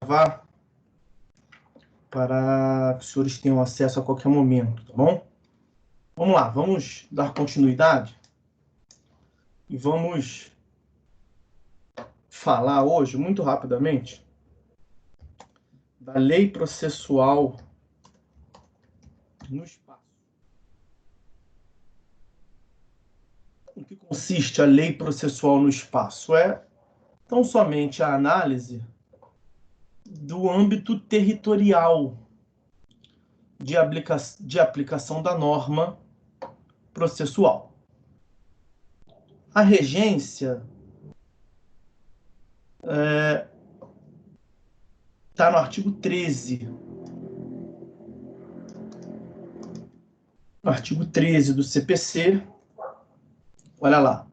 gravar para que os senhores tenham acesso a qualquer momento, tá bom? Vamos lá, vamos dar continuidade e vamos falar hoje, muito rapidamente, da lei processual no espaço. O que consiste a lei processual no espaço? É tão somente a análise do âmbito territorial de aplicação da norma processual. A regência está no artigo 13. No artigo 13 do CPC, olha lá,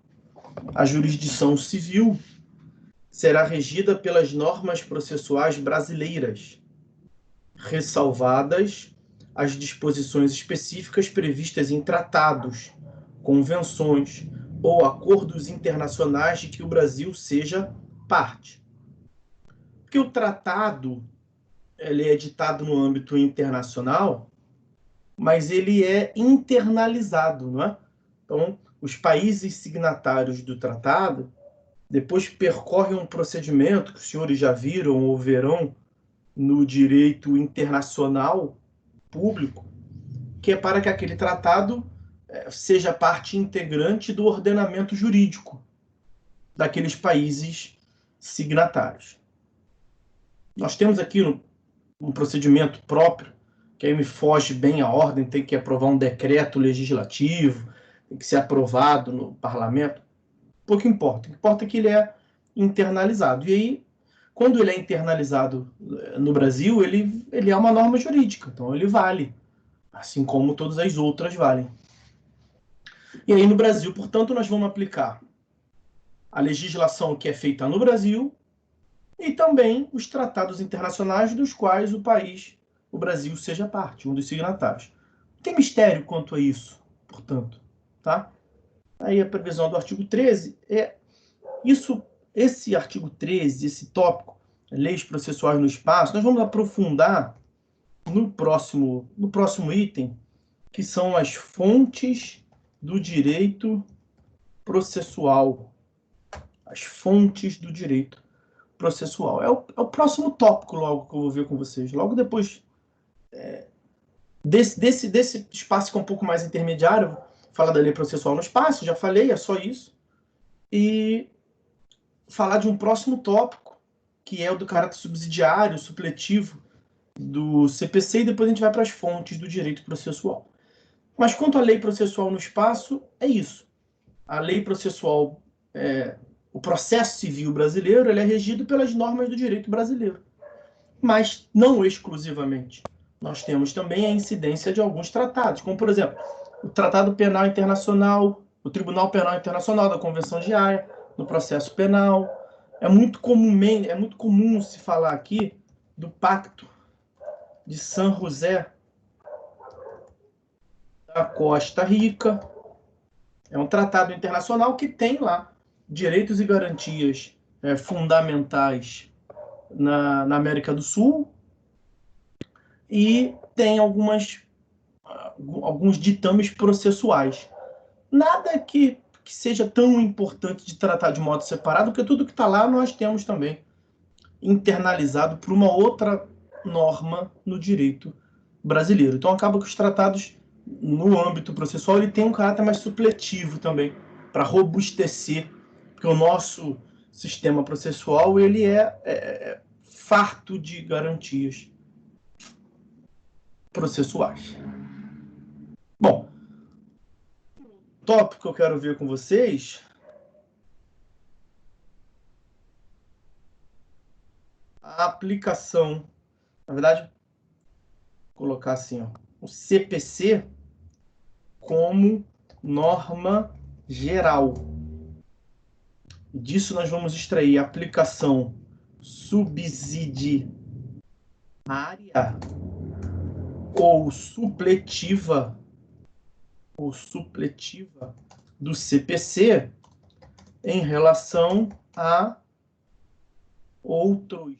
a jurisdição civil será regida pelas normas processuais brasileiras, ressalvadas as disposições específicas previstas em tratados, convenções ou acordos internacionais de que o Brasil seja parte. Porque o tratado ele é editado no âmbito internacional, mas ele é internalizado, não é? Então, os países signatários do tratado depois percorrem um procedimento que os senhores já viram ou verão no direito internacional público, que é para que aquele tratado seja parte integrante do ordenamento jurídico daqueles países signatários. Nós temos aqui um procedimento próprio, que aí me foge bem a ordem, tem que aprovar um decreto legislativo, tem que ser aprovado no parlamento. Pouco importa. O que importa é que ele é internalizado. E aí, quando ele é internalizado no Brasil, ele é uma norma jurídica, então ele vale, assim como todas as outras valem. E aí, no Brasil, portanto, nós vamos aplicar a legislação que é feita no Brasil e também os tratados internacionais dos quais o Brasil, seja parte, um dos signatários. Não tem mistério quanto a isso, portanto, tá? Aí a previsão do artigo 13 é isso, esse artigo 13, esse tópico, leis processuais no espaço, nós vamos aprofundar no próximo item, que são as fontes do direito processual. As fontes do direito processual. É o próximo tópico logo que eu vou ver com vocês. Logo depois desse espaço que é um pouco mais intermediário, eu vou falar da lei processual no espaço, já falei, é só isso. E falar de um próximo tópico, que é o do caráter subsidiário, supletivo do CPC, e depois a gente vai para as fontes do direito processual. Mas quanto à lei processual no espaço, é isso. A lei processual, o processo civil brasileiro, ele é regido pelas normas do direito brasileiro. Mas não exclusivamente. Nós temos também a incidência de alguns tratados, como, por exemplo, o Tratado Penal Internacional, o Tribunal Penal Internacional da Convenção de Haia, no processo penal. É muito comum se falar aqui do Pacto de San José da Costa Rica. É um tratado internacional que tem lá direitos e garantias fundamentais na América do Sul e tem alguns ditames processuais. Nada que seja tão importante de tratar de modo separado, porque tudo que está lá nós temos também internalizado por uma outra norma no direito brasileiro. Então acaba que os tratados, no âmbito processual, ele tem um caráter mais supletivo também, para robustecer, porque o nosso sistema processual ele é farto de garantias processuais. Bom, o tópico que eu quero ver com vocês a aplicação, na verdade, vou colocar assim, ó, o CPC como norma geral. Disso nós vamos extrair a aplicação subsidiária ou supletiva do CPC em relação a outros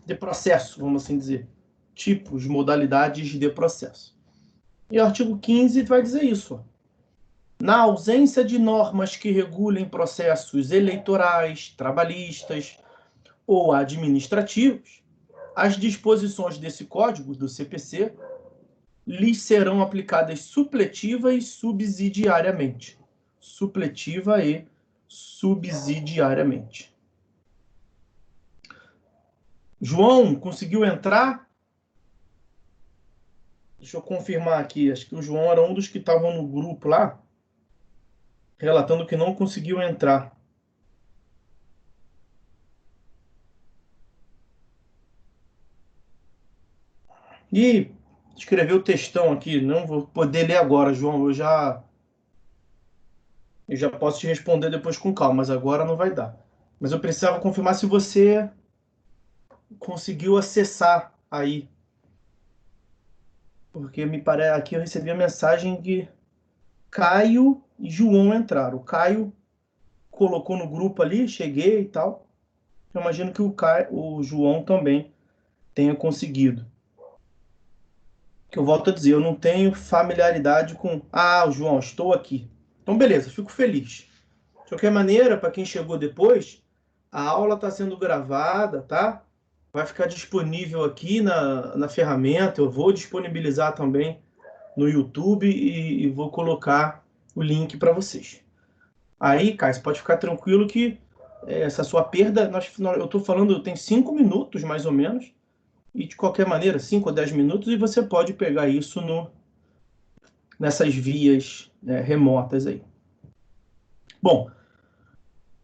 de processo, vamos assim dizer. Tipos, modalidades de processo. E o artigo 15 vai dizer isso. Ó. Na ausência de normas que regulem processos eleitorais, trabalhistas ou administrativos, as disposições desse código, do CPC, lhes serão aplicadas supletiva e subsidiariamente. Supletiva e subsidiariamente. João, conseguiu entrar? Deixa eu confirmar aqui. Acho que o João era um dos que estavam no grupo lá, relatando que não conseguiu entrar. E escreveu o textão aqui. Não vou poder ler agora, João. Eu já posso te responder depois com calma, mas agora não vai dar. Mas eu precisava confirmar se você conseguiu acessar aí. Porque me parece aqui eu recebi a mensagem que Caio e João entraram. O Caio colocou no grupo ali, cheguei e tal. Eu imagino que o João também tenha conseguido. Que eu volto a dizer, eu não tenho familiaridade com... Ah, João, estou aqui. Então, beleza, fico feliz. De qualquer maneira, para quem chegou depois, a aula está sendo gravada, tá? Vai ficar disponível aqui na ferramenta. Eu vou disponibilizar também no YouTube e vou colocar o link para vocês. Aí, Caio, você pode ficar tranquilo que essa sua perda, eu estou falando, tem 5 minutos mais ou menos, e de qualquer maneira, 5 ou 10 minutos, e você pode pegar isso nessas vias remotas aí. Bom,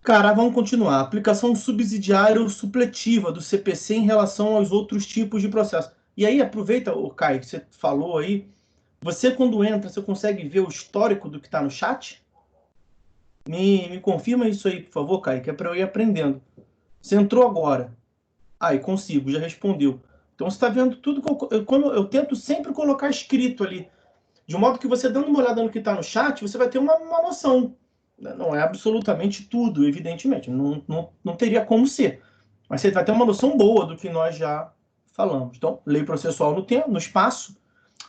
cara, vamos continuar. Aplicação subsidiária ou supletiva do CPC em relação aos outros tipos de processo. E aí, aproveita, Caio, que você falou aí, você quando entra, você consegue ver o histórico do que está no chat? Me confirma isso aí, por favor, Caio, que é para eu ir aprendendo. Você entrou agora. Aí, consigo, já respondeu. Então, você está vendo tudo que eu tento sempre colocar escrito ali, de modo que você, dando uma olhada no que está no chat, você vai ter uma noção. Não é absolutamente tudo, evidentemente. Não teria como ser. Mas você vai ter uma noção boa do que nós já falamos. Então, lei processual no tempo, no espaço.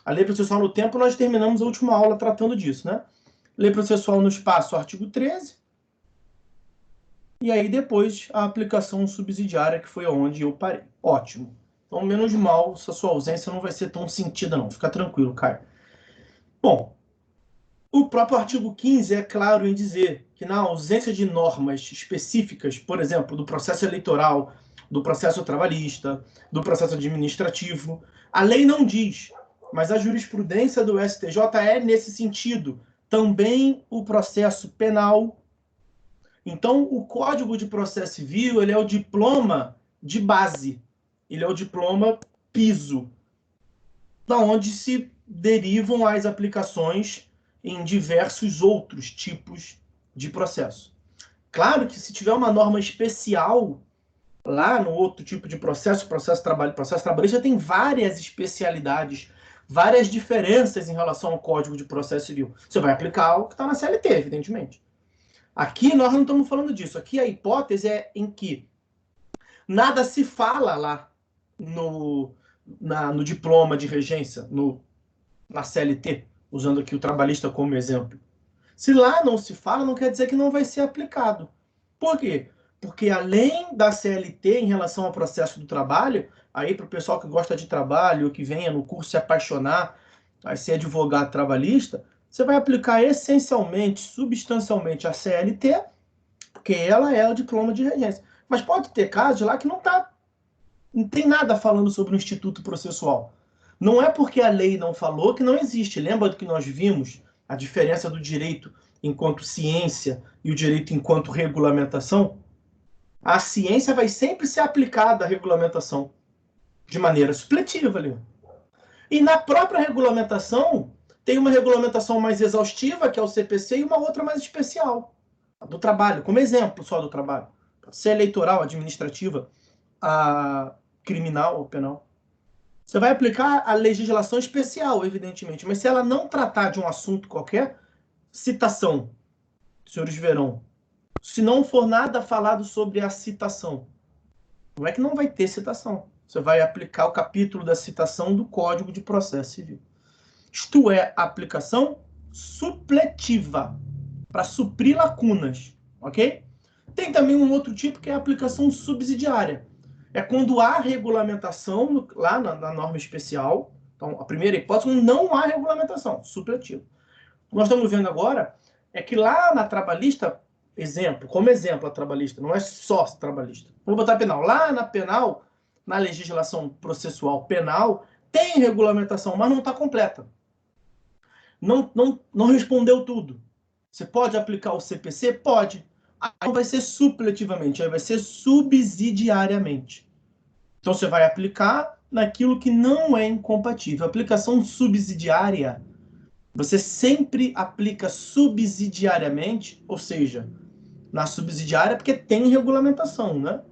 A lei processual no tempo, nós terminamos a última aula tratando disso, né? Lei processual no espaço, artigo 13. E aí depois a aplicação subsidiária, que foi onde eu parei. Ótimo. Então, menos mal, essa sua ausência não vai ser tão sentida, não. Fica tranquilo, Caio. Bom, o próprio artigo 15 é claro em dizer que na ausência de normas específicas, por exemplo, do processo eleitoral, do processo trabalhista, do processo administrativo, a lei não diz, mas a jurisprudência do STJ é nesse sentido. Também o processo penal. Então, o Código de Processo Civil, ele é o diploma de base, ele é o diploma piso, da onde se derivam as aplicações em diversos outros tipos de processo. Claro que se tiver uma norma especial lá no outro tipo de processo trabalhista, tem várias especialidades, várias diferenças em relação ao Código de Processo Civil. Você vai aplicar o que está na CLT, evidentemente. Aqui nós não estamos falando disso. Aqui a hipótese é em que nada se fala lá no diploma de regência, na CLT, usando aqui o trabalhista como exemplo. Se lá não se fala, não quer dizer que não vai ser aplicado. Por quê? Porque além da CLT em relação ao processo do trabalho, aí para o pessoal que gosta de trabalho, que venha no curso se apaixonar, vai ser advogado trabalhista, você vai aplicar essencialmente, substancialmente a CLT, porque ela é o diploma de regência. Mas pode ter casos lá que não tem nada falando sobre o instituto processual. Não é porque a lei não falou que não existe. Lembra do que nós vimos? A diferença do direito enquanto ciência e o direito enquanto regulamentação? A ciência vai sempre ser aplicada à regulamentação de maneira supletiva ali. E na própria regulamentação, tem uma regulamentação mais exaustiva, que é o CPC, e uma outra mais especial, a do trabalho, como exemplo só do trabalho. Pode ser eleitoral, administrativa, a criminal ou penal. Você vai aplicar a legislação especial, evidentemente, mas se ela não tratar de um assunto qualquer, citação, senhores verão, se não for nada falado sobre a citação, Não é que não vai ter citação. Você vai aplicar o capítulo da citação do Código de Processo Civil. Isto é, aplicação supletiva, para suprir lacunas, ok? Tem também um outro tipo que é a aplicação subsidiária. É quando há regulamentação lá na norma especial. Então, a primeira hipótese, não há regulamentação, supletivo. O que nós estamos vendo agora é que lá na trabalhista, como exemplo a trabalhista, não é só trabalhista. Vamos botar penal. Lá na penal, na legislação processual penal, tem regulamentação, mas não está completa. Não respondeu tudo. Você pode aplicar o CPC? Pode. Aí não vai ser supletivamente, aí vai ser subsidiariamente. Então você vai aplicar naquilo que não é incompatível. Aplicação subsidiária, você sempre aplica subsidiariamente, ou seja, na subsidiária porque tem regulamentação, né?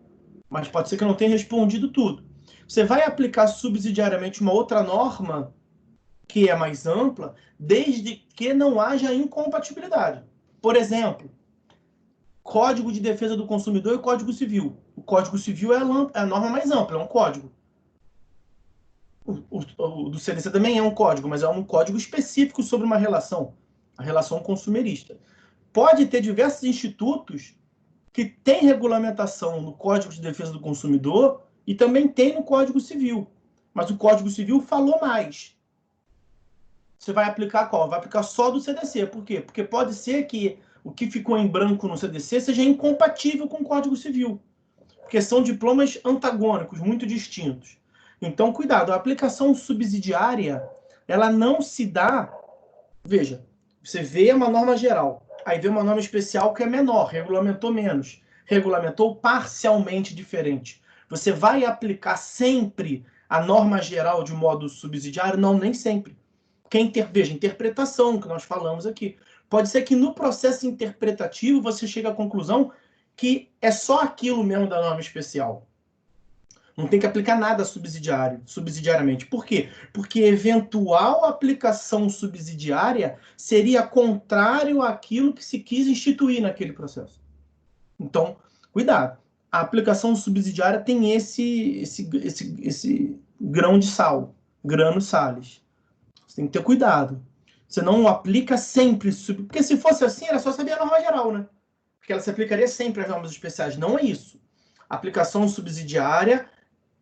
Mas pode ser que não tenha respondido tudo. Você vai aplicar subsidiariamente uma outra norma que é mais ampla, desde que não haja incompatibilidade. Por exemplo, Código de Defesa do Consumidor e Código Civil. O Código Civil é a norma mais ampla, é um código. O do CDC também é um código, mas é um código específico sobre uma relação, a relação consumerista. Pode ter diversos institutos que têm regulamentação no Código de Defesa do Consumidor e também tem no Código Civil. Mas o Código Civil falou mais. Você vai aplicar qual? Vai aplicar só do CDC. Por quê? Porque pode ser que o que ficou em branco no CDC seja incompatível com o Código Civil. Porque são diplomas antagônicos, muito distintos. Então, cuidado, a aplicação subsidiária, ela não se dá... Veja, você vê uma norma geral, aí vê uma norma especial que é menor, regulamentou menos, regulamentou parcialmente diferente. Você vai aplicar sempre a norma geral de modo subsidiário? Não, nem sempre. Veja, interpretação, que nós falamos aqui. Pode ser que no processo interpretativo você chegue à conclusão que é só aquilo mesmo da norma especial. Não tem que aplicar nada subsidiariamente. Por quê? Porque eventual aplicação subsidiária seria contrário àquilo que se quis instituir naquele processo. Então, cuidado. A aplicação subsidiária tem esse grão de sal, grano sales. Você tem que ter cuidado. Você não aplica sempre... Porque se fosse assim, era só saber a norma geral, né? Porque ela se aplicaria sempre às normas especiais. Não é isso. A aplicação subsidiária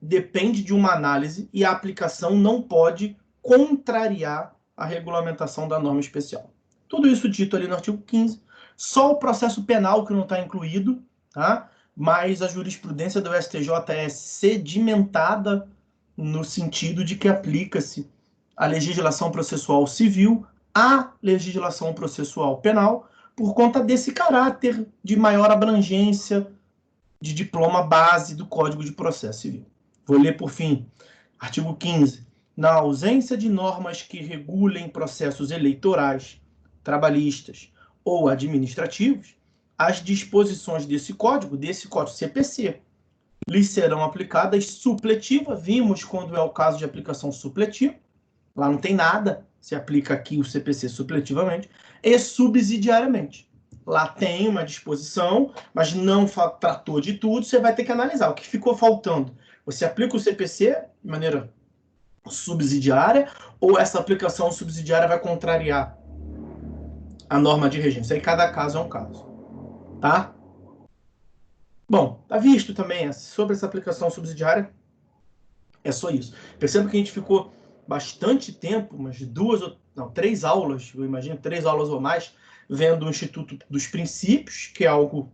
depende de uma análise e a aplicação não pode contrariar a regulamentação da norma especial. Tudo isso dito ali no artigo 15. Só o processo penal que não está incluído, tá? Mas a jurisprudência do STJ é sedimentada no sentido de que aplica-se a legislação processual civil à legislação processual penal por conta desse caráter de maior abrangência de diploma base do Código de Processo Civil. Vou ler por fim. Artigo 15. Na ausência de normas que regulem processos eleitorais, trabalhistas ou administrativos, as disposições desse código CPC, lhes serão aplicadas supletiva. Vimos quando é o caso de aplicação supletiva. Lá não tem nada. Se aplica aqui o CPC supletivamente. E subsidiariamente. Lá tem uma disposição, mas não tratou de tudo. Você vai ter que analisar o que ficou faltando. Você aplica o CPC de maneira subsidiária ou essa aplicação subsidiária vai contrariar a norma de regência? Aí cada caso é um caso, tá? Bom, tá visto também sobre essa aplicação subsidiária. É só isso. Perceba que a gente ficou bastante tempo, umas 3 aulas, eu imagino, 3 aulas ou mais, vendo o Instituto dos Princípios, que é algo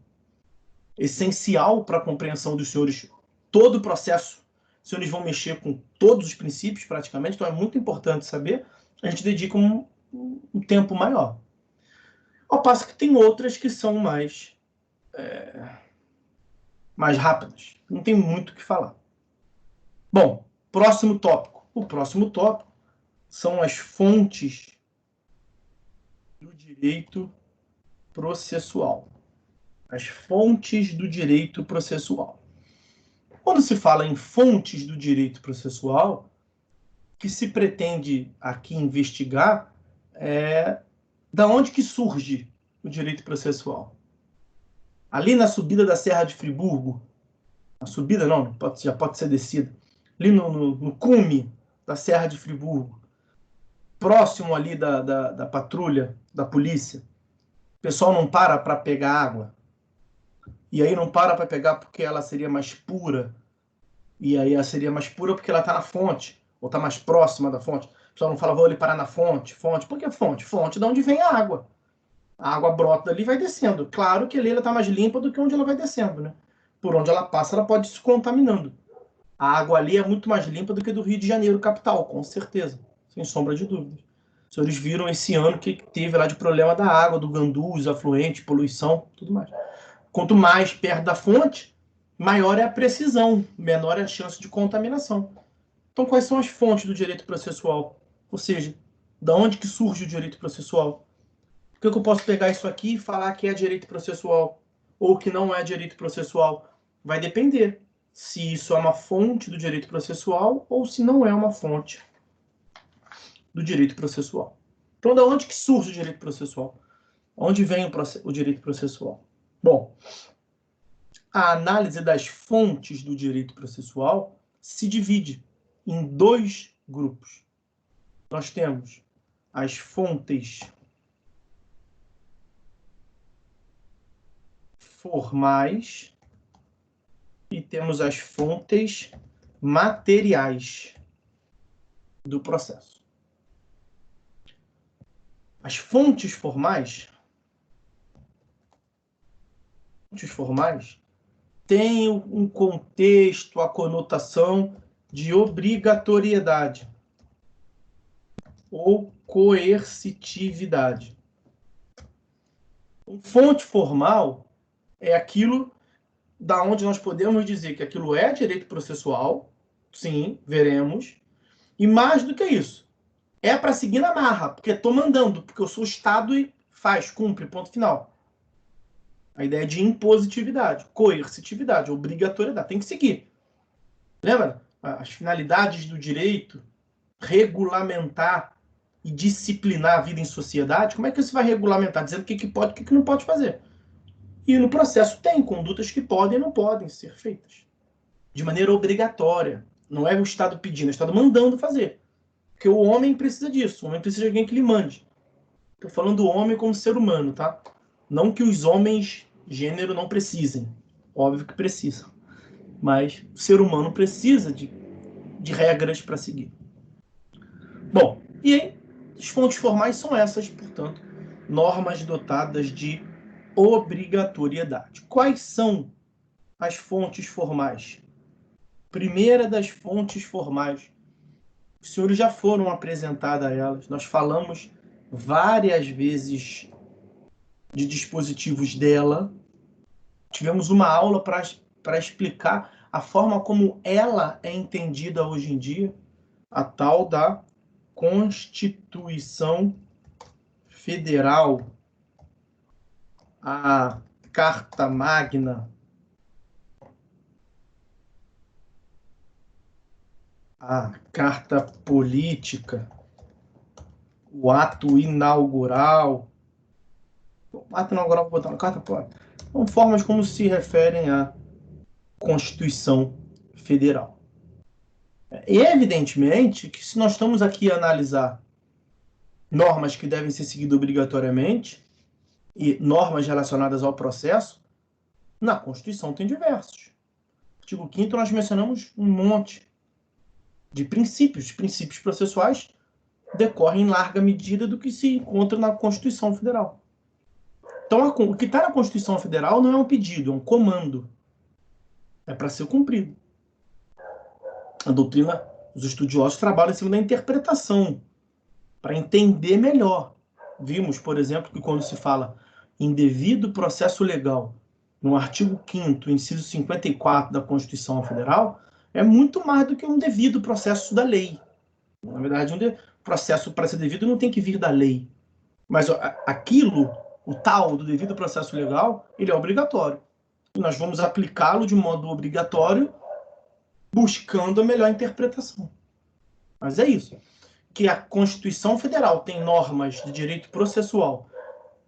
essencial para a compreensão dos senhores. Todo o processo, os senhores vão mexer com todos os princípios, praticamente, então é muito importante saber. A gente dedica um tempo maior. Ao passo que tem outras que são mais rápidas. Não tem muito o que falar. Bom, próximo tópico. O próximo tópico são as fontes do direito processual. As fontes do direito processual. Quando se fala em fontes do direito processual, o que se pretende aqui investigar é da onde que surge o direito processual. Ali na subida da Serra de Friburgo, A subida não, já pode ser descida. Ali no cume da Serra de Friburgo, próximo ali da patrulha, da polícia, o pessoal não para pegar água. E aí não para pegar porque ela seria mais pura. E aí ela seria mais pura porque ela está na fonte, ou está mais próxima da fonte. O pessoal não fala, vou ali parar na fonte. Fonte, por que fonte? Fonte de onde vem a água. A água brota dali e vai descendo. Claro que ali ela está mais limpa do que onde ela vai descendo, né? Por onde ela passa, ela pode ir se contaminando. A água ali é muito mais limpa do que do Rio de Janeiro, capital, com certeza. Sem sombra de dúvida. Os senhores viram esse ano que teve lá de problema da água, do Gandus, afluente, poluição, tudo mais. Quanto mais perto da fonte, maior é a precisão, menor é a chance de contaminação. Então, quais são as fontes do direito processual? Ou seja, da onde que surge o direito processual? Por que eu posso pegar isso aqui e falar que é direito processual ou que não é direito processual? Vai depender se isso é uma fonte do direito processual ou se não é uma fonte do direito processual. Então, da onde que surge o direito processual? Onde vem o direito processual? Bom, a análise das fontes do direito processual se divide em dois grupos. Nós temos as fontes formais e temos as fontes materiais do processo. As fontes formais têm um contexto, a conotação de obrigatoriedade ou coercitividade. Fonte formal é aquilo da onde nós podemos dizer que aquilo é direito processual, sim, veremos, e mais do que isso, é para seguir na marra, porque estou mandando, porque eu sou Estado e faz, cumpre, ponto final. A ideia de impositividade, coercitividade, obrigatoriedade, tem que seguir. Lembra? As finalidades do direito, regulamentar e disciplinar a vida em sociedade, como é que você vai regulamentar? Dizendo o que pode e o que não pode fazer. E no processo tem condutas que podem e não podem ser feitas. De maneira obrigatória. Não é o Estado pedindo, é o Estado mandando fazer. Porque o homem precisa disso. O homem precisa de alguém que lhe mande. Estou falando do homem como ser humano, tá? Não que os homens, gênero, não precisem. Óbvio que precisam. Mas o ser humano precisa de regras para seguir. Bom, e aí, as fontes formais são essas, portanto, normas dotadas de obrigatoriedade. Quais são as fontes formais? Primeira das fontes formais. Os senhores já foram apresentadas a elas. Nós falamos várias vezes de dispositivos dela. Tivemos uma aula para explicar a forma como ela é entendida hoje em dia, a tal da Constituição Federal, a Carta Magna, a Carta Política, o ato inaugural. O ato inaugural, vou botar na carta, são formas como se referem à Constituição Federal. E evidentemente que se nós estamos aqui a analisar normas que devem ser seguidas obrigatoriamente e normas relacionadas ao processo, na Constituição tem diversos. No artigo 5º nós mencionamos um monte de princípios. Os princípios processuais decorrem em larga medida do que se encontra na Constituição Federal. Então, o que está na Constituição Federal não é um pedido, é um comando. É para ser cumprido. A doutrina, os estudiosos trabalham em cima da interpretação, para entender melhor. Vimos, por exemplo, que quando se fala em devido processo legal, no artigo 5º, inciso 54 da Constituição Federal, é muito mais do que um devido processo da lei. Na verdade, um processo para ser devido não tem que vir da lei. Mas aquilo, o tal do devido processo legal, ele é obrigatório. E nós vamos aplicá-lo de modo obrigatório, buscando a melhor interpretação. Mas é isso. Que a Constituição Federal tem normas de direito processual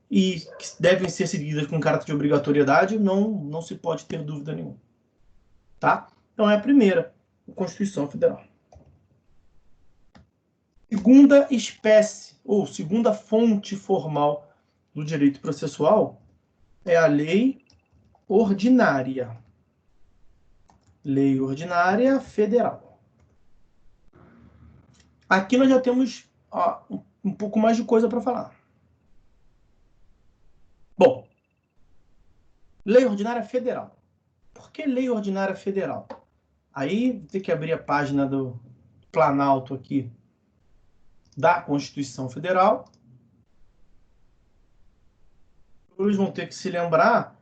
e que devem ser seguidas com caráter de obrigatoriedade, não se pode ter dúvida nenhuma. tá? Então é a primeira, a Constituição Federal. Segunda espécie, ou segunda fonte formal do direito processual é a lei ordinária. Lei ordinária federal. Aqui nós já temos um pouco mais de coisa para falar. Bom, lei ordinária federal. Por que lei ordinária federal? Aí vou ter que abrir a página do Planalto aqui, da Constituição Federal. Eles vão ter que se lembrar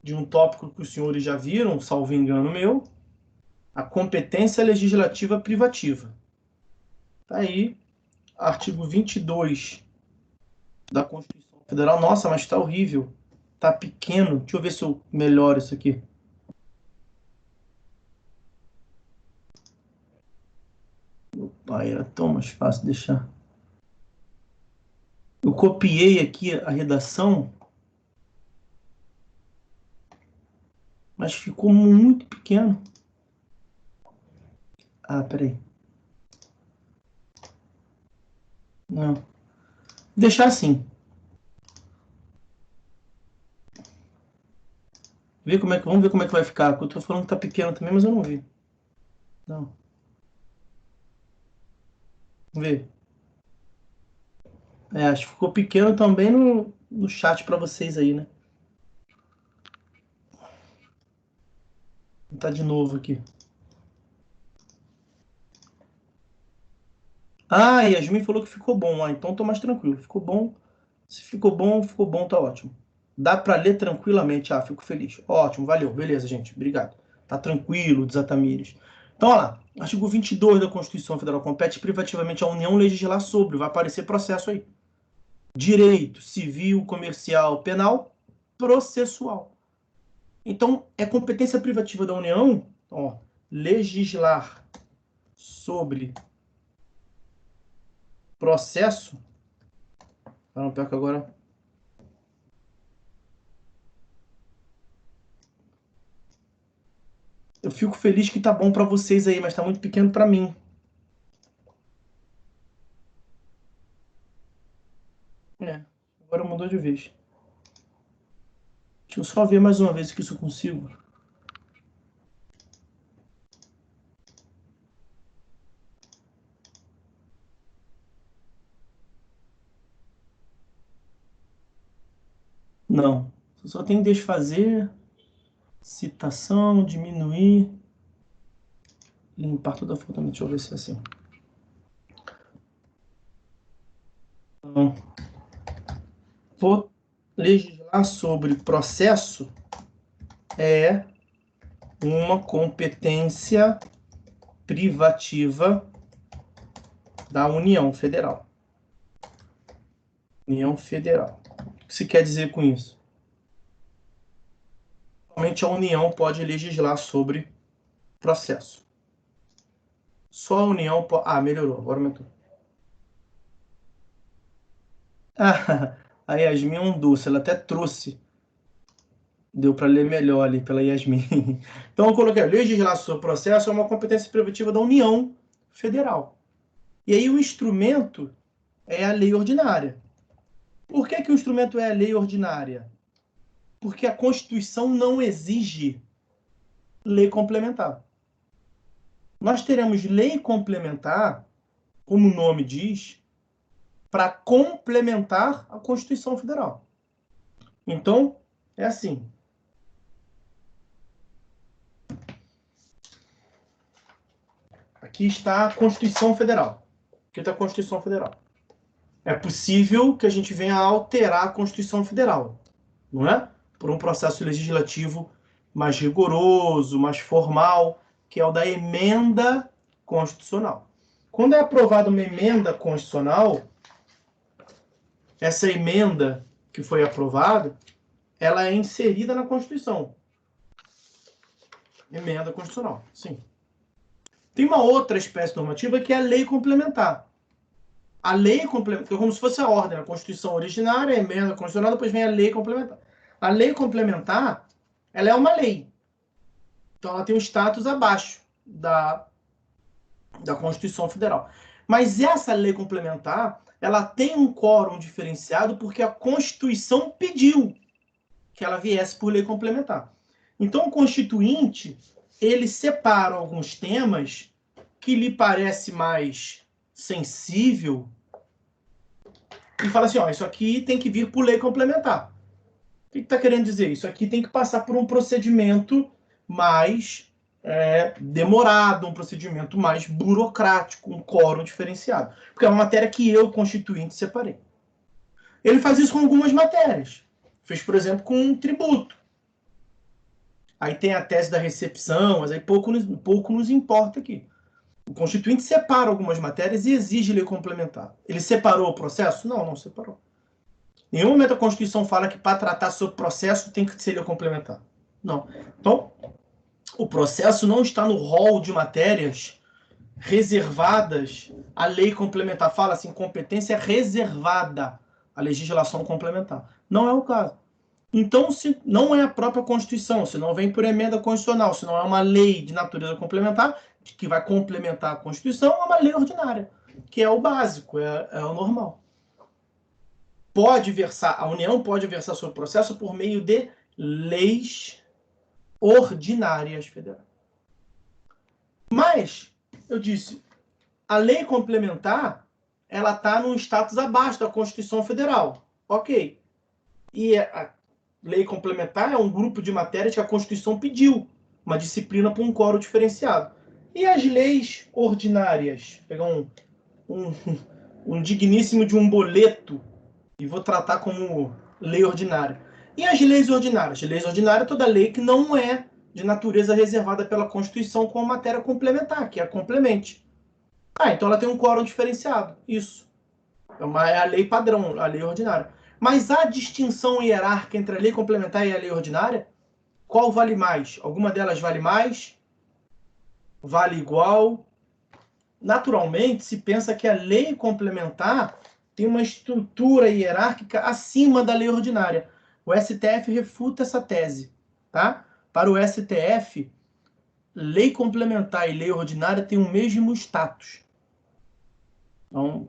de um tópico que os senhores já viram, salvo engano meu, a competência legislativa privativa. Tá aí, artigo 22 da Constituição Federal. Nossa, mas está horrível. Está pequeno. Deixa eu ver se eu melhoro isso aqui. Opa, era tão mais fácil deixar. Eu copiei aqui a redação, mas ficou muito pequeno. Ah, peraí. Não. Vou deixar assim. Vamos ver como é que vai ficar. Eu estou falando que está pequeno também, mas eu não vi. Não. Vamos ver. Acho que ficou pequeno também no chat para vocês aí, né? Vou botar de novo aqui. Ah, Yasmin falou que ficou bom. Ah, então tô mais tranquilo. Ficou bom. Se ficou bom, tá ótimo. Dá para ler tranquilamente. Ah, fico feliz. Ótimo, valeu. Beleza, gente. Obrigado. Tá tranquilo, Desatamires. Então, olha lá. Artigo 22 da Constituição Federal compete privativamente à União legislar sobre. Vai aparecer processo aí. Direito civil, comercial, penal, processual. Então, é competência privativa da União, ó, legislar sobre processo. Não, pior que agora. Eu fico feliz que tá bom para vocês aí, mas tá muito pequeno para mim. Agora mudou de vez. Deixa eu só ver mais uma vez que isso eu consigo. Não. Só tem que desfazer, citação, diminuir, limpar toda a foto. Deixa eu ver se é assim. Então, vou legislar sobre processo é uma competência privativa da União Federal. União Federal. O que se quer dizer com isso? Somente a União pode legislar sobre processo. Só a União pode... Ah, melhorou. Agora aumentou. Ah, a Yasmin é um doce. Ela até trouxe. Deu para ler melhor ali pela Yasmin. Então, eu coloquei legislar sobre processo é uma competência privativa da União Federal. E aí o instrumento é a lei ordinária. Por que o instrumento é a lei ordinária? Porque a Constituição não exige lei complementar. Nós teremos lei complementar, como o nome diz, para complementar a Constituição Federal. Então, é assim. Aqui está a Constituição Federal. Aqui está a Constituição Federal. É possível que a gente venha a alterar a Constituição Federal, não é? Por um processo legislativo mais rigoroso, mais formal, que é o da emenda constitucional. Quando é aprovada uma emenda constitucional, essa emenda que foi aprovada, ela é inserida na Constituição. Emenda constitucional, sim. Tem uma outra espécie normativa que é a lei complementar. A lei complementar, é como se fosse a ordem, a Constituição originária, a emenda constitucional, depois vem a lei complementar. A lei complementar, ela é uma lei. Então, ela tem um status abaixo da Constituição Federal. Mas essa lei complementar, ela tem um quórum diferenciado porque a Constituição pediu que ela viesse por lei complementar. Então, o Constituinte, ele separa alguns temas que lhe parece mais sensível e fala assim, ó, isso aqui tem que vir por lei complementar. O que está querendo dizer? Isso aqui tem que passar por um procedimento mais demorado, um procedimento mais burocrático, um quórum diferenciado. Porque é uma matéria que eu, constituinte, separei. Ele faz isso com algumas matérias. Fez, por exemplo, com um tributo. Aí tem a tese da recepção, mas aí pouco nos importa aqui. O Constituinte separa algumas matérias e exige lei complementar. Ele separou o processo? Não, não separou. Em nenhum momento a Constituição fala que para tratar sobre processo tem que ser lei complementar. Não. Então, o processo não está no rol de matérias reservadas à lei complementar. Fala assim, competência reservada à legislação complementar. Não é o caso. Então, se não é a própria Constituição, se não vem por emenda constitucional, se não é uma lei de natureza complementar, que vai complementar a Constituição, é uma lei ordinária, que é o básico, é o normal. A União pode versar sobre o processo por meio de leis ordinárias federais. Mas, eu disse, a lei complementar, ela está num status abaixo da Constituição Federal. Ok. E a lei complementar é um grupo de matérias que a Constituição pediu, uma disciplina para um quórum diferenciado. E as leis ordinárias? Vou pegar um digníssimo de um boleto e vou tratar como lei ordinária. E as leis ordinárias? Leis ordinárias é toda lei que não é de natureza reservada pela Constituição com matéria complementar, que é a complemente. Então ela tem um quórum diferenciado. Isso. É a lei padrão, a lei ordinária. Mas a distinção hierárquica entre a lei complementar e a lei ordinária, qual vale mais? Alguma delas vale mais? Vale igual? Naturalmente, se pensa que a lei complementar tem uma estrutura hierárquica acima da lei ordinária. O STF refuta essa tese. Tá? Para o STF, lei complementar e lei ordinária têm o mesmo status. Então,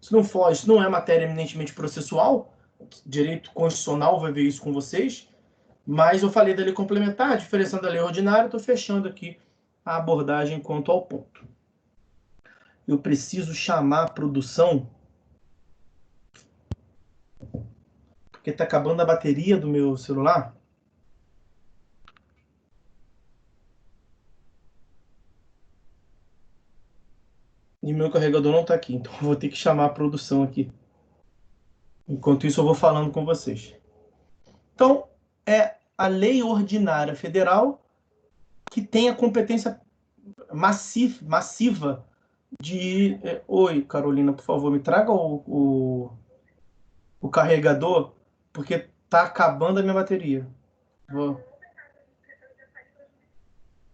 isso não é matéria eminentemente processual, direito constitucional vai ver isso com vocês, mas eu falei da lei complementar, a diferença da lei ordinária, estou fechando aqui a abordagem quanto ao ponto. Eu preciso chamar a produção, porque está acabando a bateria do meu celular. E meu carregador não está aqui, então eu vou ter que chamar a produção aqui. Enquanto isso, eu vou falando com vocês. Então, é a lei ordinária federal que tem a competência massiva de... Oi, Carolina, por favor, me traga o carregador, porque tá acabando a minha bateria.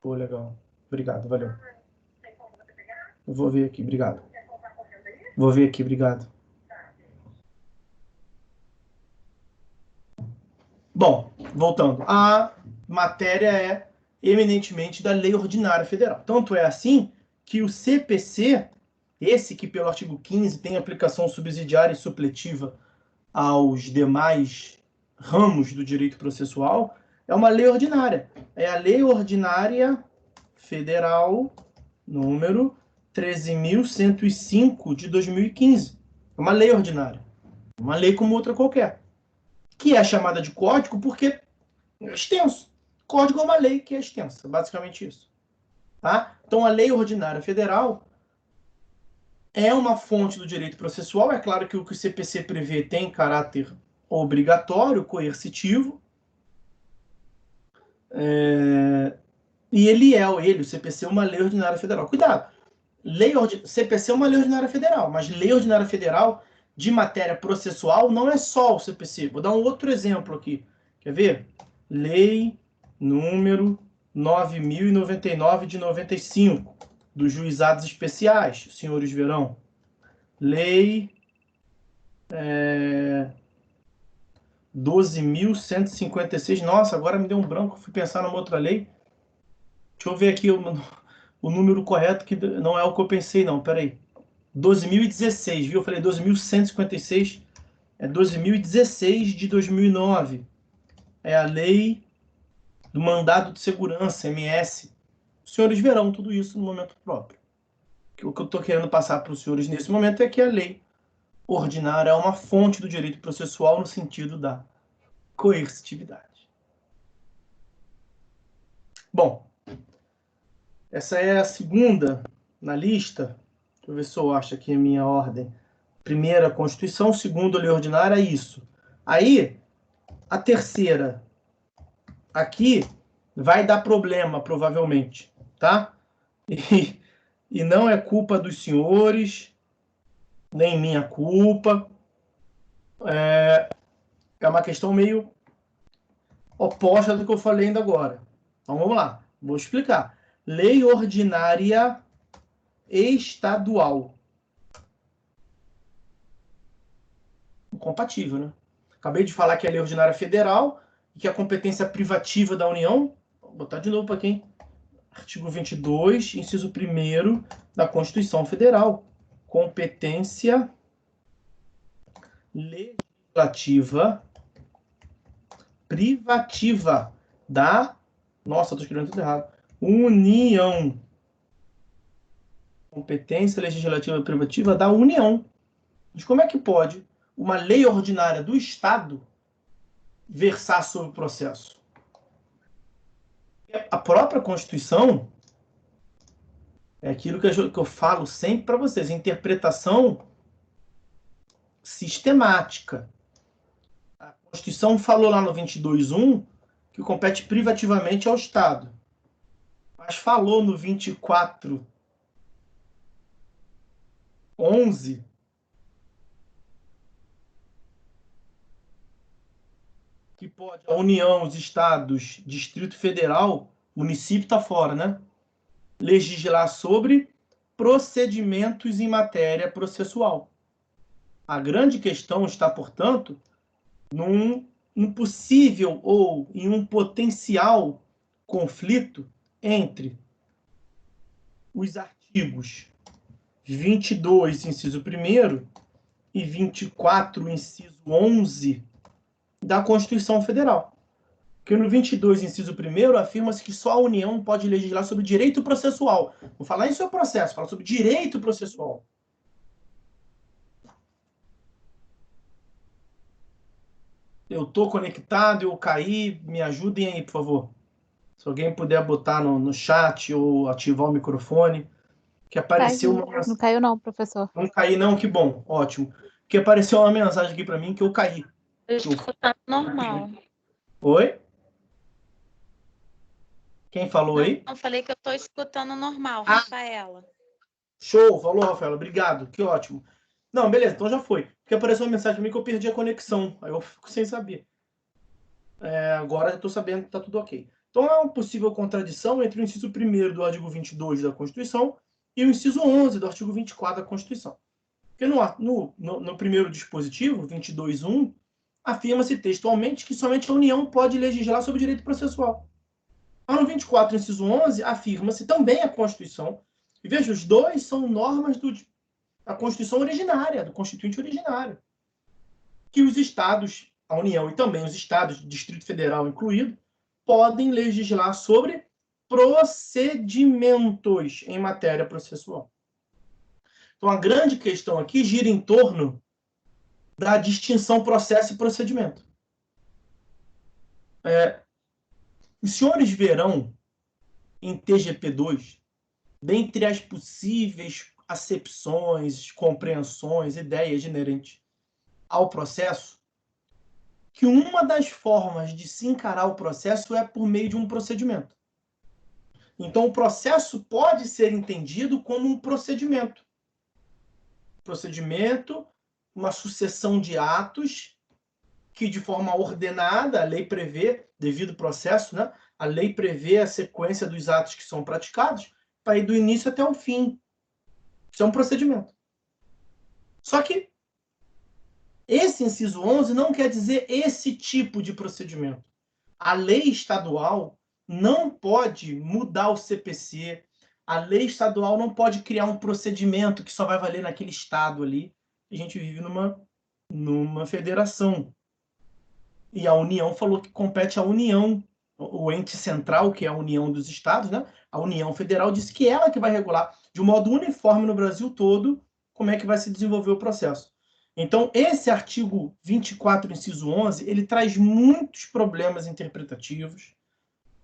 Pô, legal. Obrigado, valeu. Eu vou ver aqui, obrigado. Vou ver aqui, obrigado. Bom, voltando. A matéria é eminentemente da lei ordinária federal. Tanto é assim que o CPC, esse que pelo artigo 15 tem aplicação subsidiária e supletiva aos demais ramos do direito processual, é uma lei ordinária. É a Lei Ordinária Federal número 13.105 de 2015. É uma lei ordinária. Uma lei como outra qualquer. Que é chamada de código porque é extenso. Código é uma lei que é extensa, basicamente isso. Tá? Então, a Lei Ordinária Federal é uma fonte do direito processual. É claro que o que o CPC prevê tem caráter obrigatório, coercitivo. E o CPC é uma lei ordinária federal. Cuidado! CPC é uma lei ordinária federal, mas lei ordinária federal de matéria processual não é só o CPC. Vou dar um outro exemplo aqui. Quer ver? Lei número 9.099 de 95, dos juizados especiais, senhores verão. Lei 12.156. Nossa, agora me deu um branco, fui pensar numa outra lei. Deixa eu ver aqui o número correto, que não é o que eu pensei, não. Peraí. 2016, viu? Eu falei 2156. É 2016 de 2009. É a lei do mandado de segurança, MS. Os senhores verão tudo isso no momento próprio. O que eu estou querendo passar para os senhores nesse momento é que a lei ordinária é uma fonte do direito processual no sentido da coercitividade. Bom, essa é a segunda na lista. Deixa eu ver se eu acho aqui a minha ordem. Primeira, Constituição. Segunda, lei ordinária, isso. Aí, a terceira aqui vai dar problema, provavelmente, tá? E não é culpa dos senhores, nem minha culpa. É uma questão meio oposta do que eu falei ainda agora. Então vamos lá, vou explicar. Lei ordinária estadual. Incompatível, né? Acabei de falar que é a lei ordinária federal e que a competência privativa da União. Vou botar de novo para quem? Artigo 22, inciso 1º da Constituição Federal. Competência legislativa privativa da... Nossa, estou escrevendo tudo errado. União. Competência legislativa privativa da União. Mas como é que pode uma lei ordinária do Estado versar sobre o processo? A própria Constituição é aquilo que eu falo sempre para vocês, interpretação sistemática. A Constituição falou lá no 22.1 que compete privativamente ao Estado. Mas falou no 24.11 que pode a União, os Estados, Distrito Federal, município está fora, né? Legislar sobre procedimentos em matéria processual. A grande questão está, portanto, num possível ou em um potencial conflito entre os artigos 22, inciso 1º, e 24, inciso 11 da Constituição Federal. Porque no 22, inciso 1º, afirma-se que só a União pode legislar sobre direito processual. Vou falar em seu processo, falar sobre direito processual. Eu estou conectado, eu caí, me ajudem aí, por favor. Se alguém puder botar no chat ou ativar o microfone. Que apareceu uma mensagem. Não caiu não, professor. Não caí não, que bom, ótimo. Que apareceu uma mensagem aqui para mim que eu caí. Escutando normal. Oi? Quem falou aí? Eu falei que eu estou escutando normal, Rafaela. Show, falou, Rafaela, obrigado, que ótimo. Não, beleza, então já foi. Porque apareceu uma mensagem para mim que eu perdi a conexão, aí eu fico sem saber. Agora eu estou sabendo que está tudo ok. Então é uma possível contradição entre o inciso 1º do artigo 22 da Constituição e o inciso 11 do artigo 24 da Constituição. Porque no primeiro dispositivo, 22.1, afirma-se textualmente que somente a União pode legislar sobre direito processual. Mas no 24, inciso 11, afirma-se também a Constituição. E veja, os dois são normas da Constituição originária, do Constituinte originário. Que os Estados, a União e também os Estados, Distrito Federal incluído, podem legislar sobre procedimentos em matéria processual. Então, a grande questão aqui gira em torno da distinção processo e procedimento. Os senhores verão em TGP2, dentre as possíveis acepções, compreensões, ideias inerentes ao processo, que uma das formas de se encarar o processo é por meio de um procedimento. Então, o processo pode ser entendido como um procedimento. Procedimento, uma sucessão de atos que, de forma ordenada, a lei prevê, devido ao processo, né? A lei prevê a sequência dos atos que são praticados para ir do início até o fim. Isso é um procedimento. Só que esse inciso 11 não quer dizer esse tipo de procedimento. A lei estadual não pode mudar o CPC, a lei estadual não pode criar um procedimento que só vai valer naquele estado ali. A gente vive numa federação. E a União falou que compete à União, o ente central, que é a União dos Estados, né? A União Federal disse que ela que vai regular de um modo uniforme no Brasil todo como é que vai se desenvolver o processo. Então, esse artigo 24, inciso 11, ele traz muitos problemas interpretativos,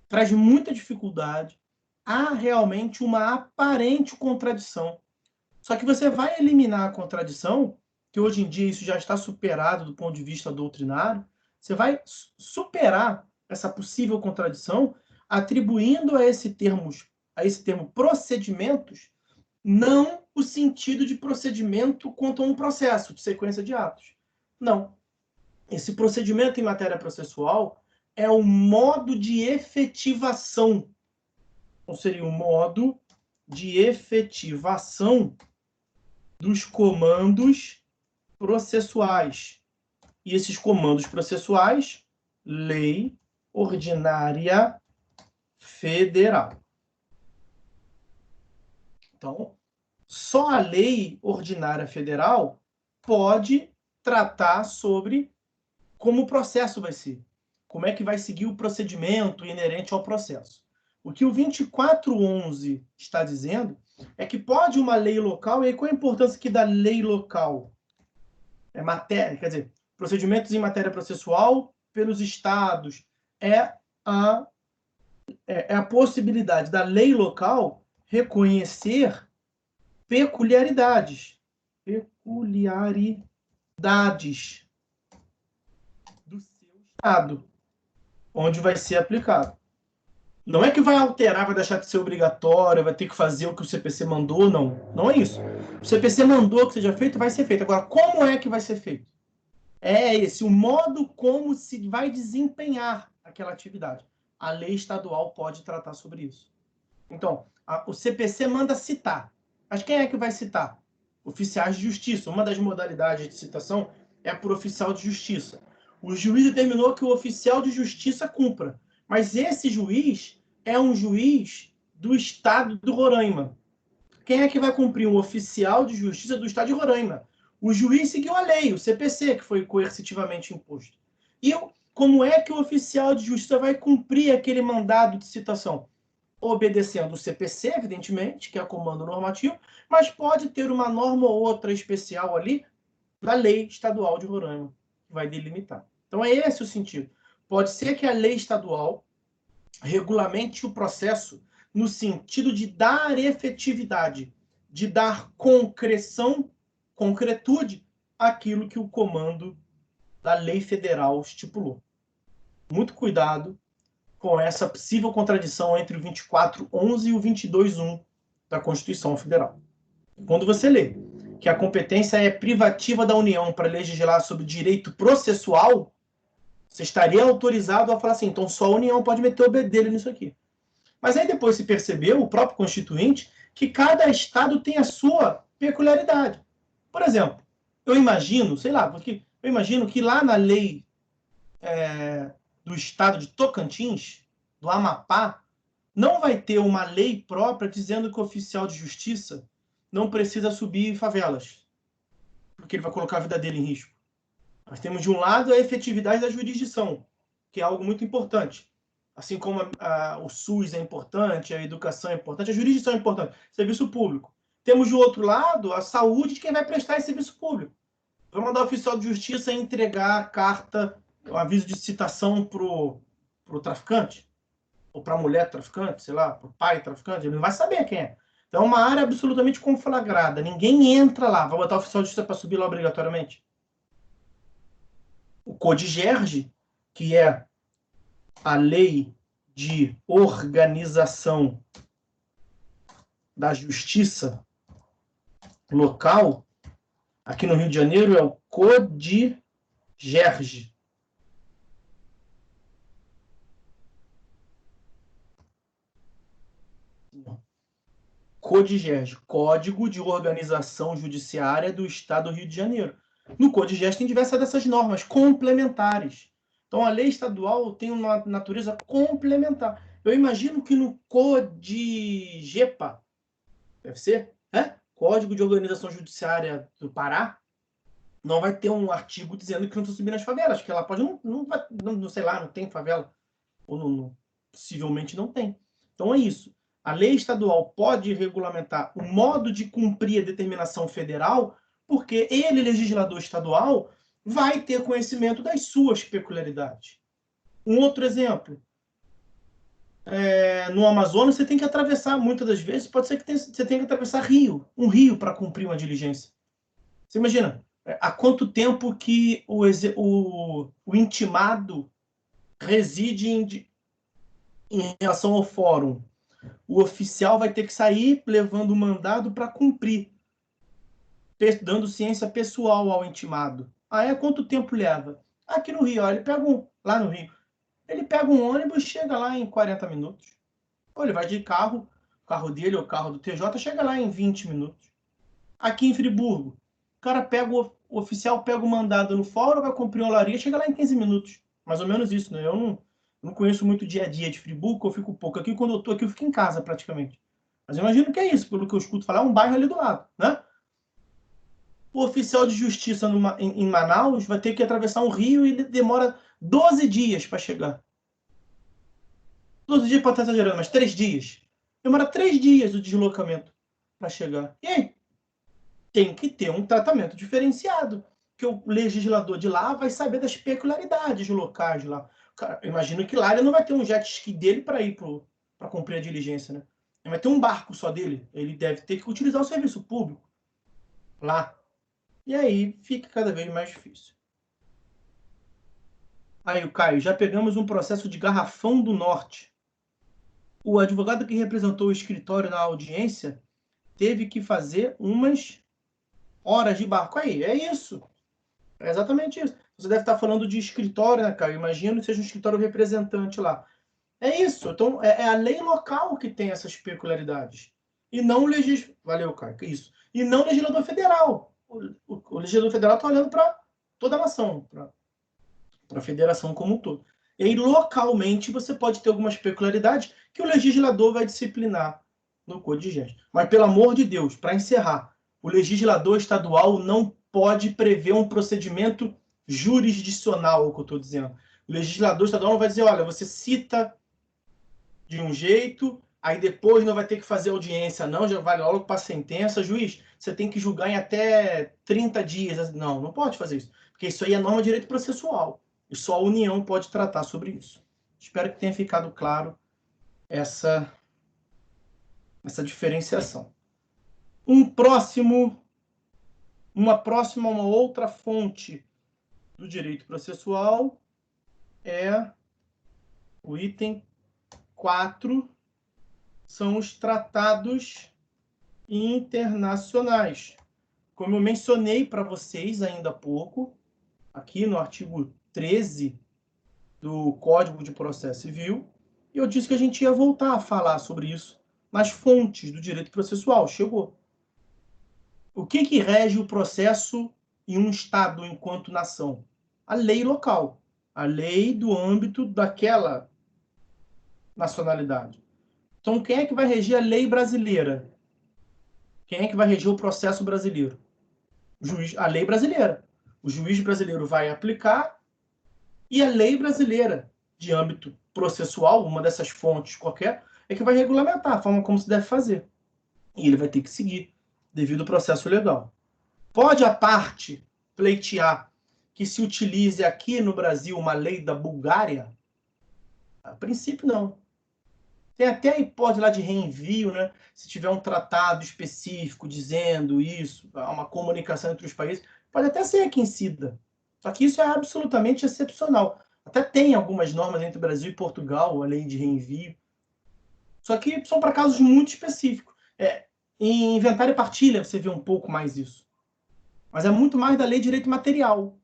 traz muita dificuldade, há realmente uma aparente contradição. Só que você vai eliminar a contradição, que hoje em dia isso já está superado do ponto de vista doutrinário, você vai superar essa possível contradição atribuindo a esse termo procedimentos não o sentido de procedimento quanto a um processo de sequência de atos. Não. Esse procedimento em matéria processual é o modo de efetivação, ou seria o modo de efetivação dos comandos processuais. E esses comandos processuais, lei ordinária federal. Então, só a lei ordinária federal pode tratar sobre como o processo vai ser, como é que vai seguir o procedimento inerente ao processo. O que o 2411 está dizendo é que pode uma lei local, e aí qual a importância aqui da lei local? É matéria, quer dizer, procedimentos em matéria processual pelos estados. É a possibilidade da lei local reconhecer peculiaridades do seu estado, onde vai ser aplicado. Não é que vai alterar, vai deixar de ser obrigatório, vai ter que fazer o que o CPC mandou, não. Não é isso. O CPC mandou que seja feito, vai ser feito. Agora, como é que vai ser feito? É esse, o modo como se vai desempenhar aquela atividade. A lei estadual pode tratar sobre isso. Então, o CPC manda citar. Mas quem é que vai citar? Oficiais de justiça. Uma das modalidades de citação é por oficial de justiça. O juiz determinou que o oficial de justiça cumpra. Mas esse juiz é um juiz do estado do Roraima. Quem é que vai cumprir? Um oficial de justiça do estado de Roraima. O juiz seguiu a lei, o CPC, que foi coercitivamente imposto. E como é que o oficial de justiça vai cumprir aquele mandado de citação? Obedecendo o CPC, evidentemente, que é o comando normativo, mas pode ter uma norma ou outra especial ali da lei estadual de Roraima, que vai delimitar. Então, é esse o sentido. Pode ser que a lei estadual regulamente o processo no sentido de dar efetividade, de dar concretude àquilo que o comando da lei federal estipulou. Muito cuidado com essa possível contradição entre o 2411 e o 22.1 da Constituição Federal. Quando você lê que a competência é privativa da União para legislar sobre direito processual, você estaria autorizado a falar assim, então só a União pode meter o bedelho nisso aqui. Mas aí depois se percebeu, o próprio Constituinte, que cada estado tem a sua peculiaridade. Por exemplo, eu imagino, sei lá, porque eu imagino que lá na lei do estado de Tocantins, do Amapá, não vai ter uma lei própria dizendo que o oficial de justiça não precisa subir favelas, porque ele vai colocar a vida dele em risco. Nós temos, de um lado, a efetividade da jurisdição, que é algo muito importante. Assim como o SUS é importante, a educação é importante, a jurisdição é importante, serviço público. Temos, do outro lado, a saúde de quem vai prestar esse serviço público. Vai mandar o oficial de justiça entregar a carta, o aviso de citação para o traficante, ou para a mulher traficante, sei lá, para o pai traficante, ele não vai saber quem é. Então é uma área absolutamente conflagrada. Ninguém entra lá. Vai botar o oficial de justiça para subir lá obrigatoriamente? O CODIGERGE, que é a lei de organização da justiça local, aqui no Rio de Janeiro é o CODIGERGE. CODIGERGE, Código de Organização Judiciária do Estado do Rio de Janeiro. No CODIGERGE tem diversas dessas normas complementares. Então, a lei estadual tem uma natureza complementar. Eu imagino que no CODIGEPA, deve ser, Código de Organização Judiciária do Pará, não vai ter um artigo dizendo que não precisa subir nas favelas, que ela pode não sei lá, não tem favela, ou possivelmente não tem. Então é isso. A lei estadual pode regulamentar o modo de cumprir a determinação federal, porque ele, legislador estadual, vai ter conhecimento das suas peculiaridades. Um outro exemplo, no Amazonas você tem que atravessar, muitas das vezes, pode ser que você tenha que atravessar um rio para cumprir uma diligência. Você imagina, há quanto tempo que o intimado reside em relação ao fórum? O oficial vai ter que sair levando o mandado para cumprir, dando ciência pessoal ao intimado. Quanto tempo leva? Aqui no Rio, ele pega lá no Rio, ele pega um ônibus e chega lá em 40 minutos. Ou ele vai de carro, o carro dele ou o carro do TJ, chega lá em 20 minutos. Aqui em Friburgo, o cara o oficial pega o mandado no fórum, vai cumprir uma olaria, chega lá em 15 minutos. Mais ou menos isso, né? Eu não conheço muito o dia a dia de Friburgo, eu fico pouco aqui. Quando eu tô aqui, eu fico em casa, praticamente. Mas eu imagino que é isso, pelo que eu escuto falar, é um bairro ali do lado, né? O oficial de justiça em Manaus vai ter que atravessar um rio e demora 12 dias para chegar. 12 dias pode estar exagerando, mas 3 dias. Demora 3 dias o deslocamento para chegar. E aí? Tem que ter um tratamento diferenciado, que o legislador de lá vai saber das peculiaridades locais lá. Cara, eu imagino que lá ele não vai ter um jet ski dele para ir para cumprir a diligência, né? Ele vai ter um barco só dele. Ele deve ter que utilizar o serviço público lá. E aí fica cada vez mais difícil. Aí, o Caio, já pegamos um processo de Garrafão do Norte. O advogado que representou o escritório na audiência teve que fazer umas horas de barco. Aí, é isso. É exatamente isso. Você deve estar falando de escritório, né, Caio? Imagino que seja um escritório representante lá. É isso. Então, é a lei local que tem essas peculiaridades. E não o legislador. Valeu, Caio. Que isso. E não o legislador federal. O legislador federal está olhando para toda a nação, para a federação como um todo. E aí, localmente, você pode ter algumas peculiaridades que o legislador vai disciplinar no CODIGES. Mas, pelo amor de Deus, para encerrar, o legislador estadual não pode prever um procedimento jurisdicional, é o que eu estou dizendo. O legislador estadual não vai dizer, olha, você cita de um jeito, aí depois não vai ter que fazer audiência, não, já vai logo para a sentença. Juiz, você tem que julgar em até 30 dias. Não, não pode fazer isso, porque isso aí é norma de direito processual. E só a União pode tratar sobre isso. Espero que tenha ficado claro essa diferenciação. Uma outra fonte do direito processual é o item 4, são os tratados internacionais. Como eu mencionei para vocês ainda há pouco, aqui no artigo 13 do Código de Processo Civil, eu disse que a gente ia voltar a falar sobre isso nas fontes do direito processual. Chegou. O que rege o processo em um Estado enquanto nação? A lei local, a lei do âmbito daquela nacionalidade. Então, quem é que vai reger a lei brasileira? Quem é que vai reger o processo brasileiro? A lei brasileira. O juiz brasileiro vai aplicar e a lei brasileira, de âmbito processual, uma dessas fontes qualquer, é que vai regulamentar a forma como se deve fazer. E ele vai ter que seguir, devido ao processo legal. Pode a parte pleitear que se utilize aqui no Brasil uma lei da Bulgária? A princípio, não. Tem até a hipótese lá de reenvio, né? Se tiver um tratado específico dizendo isso, uma comunicação entre os países, pode até ser aqui em CIDA. Só que isso é absolutamente excepcional. Até tem algumas normas entre Brasil e Portugal, a lei de reenvio. Só que são para casos muito específicos. Em inventário e partilha você vê um pouco mais isso. Mas é muito mais da lei de direito material.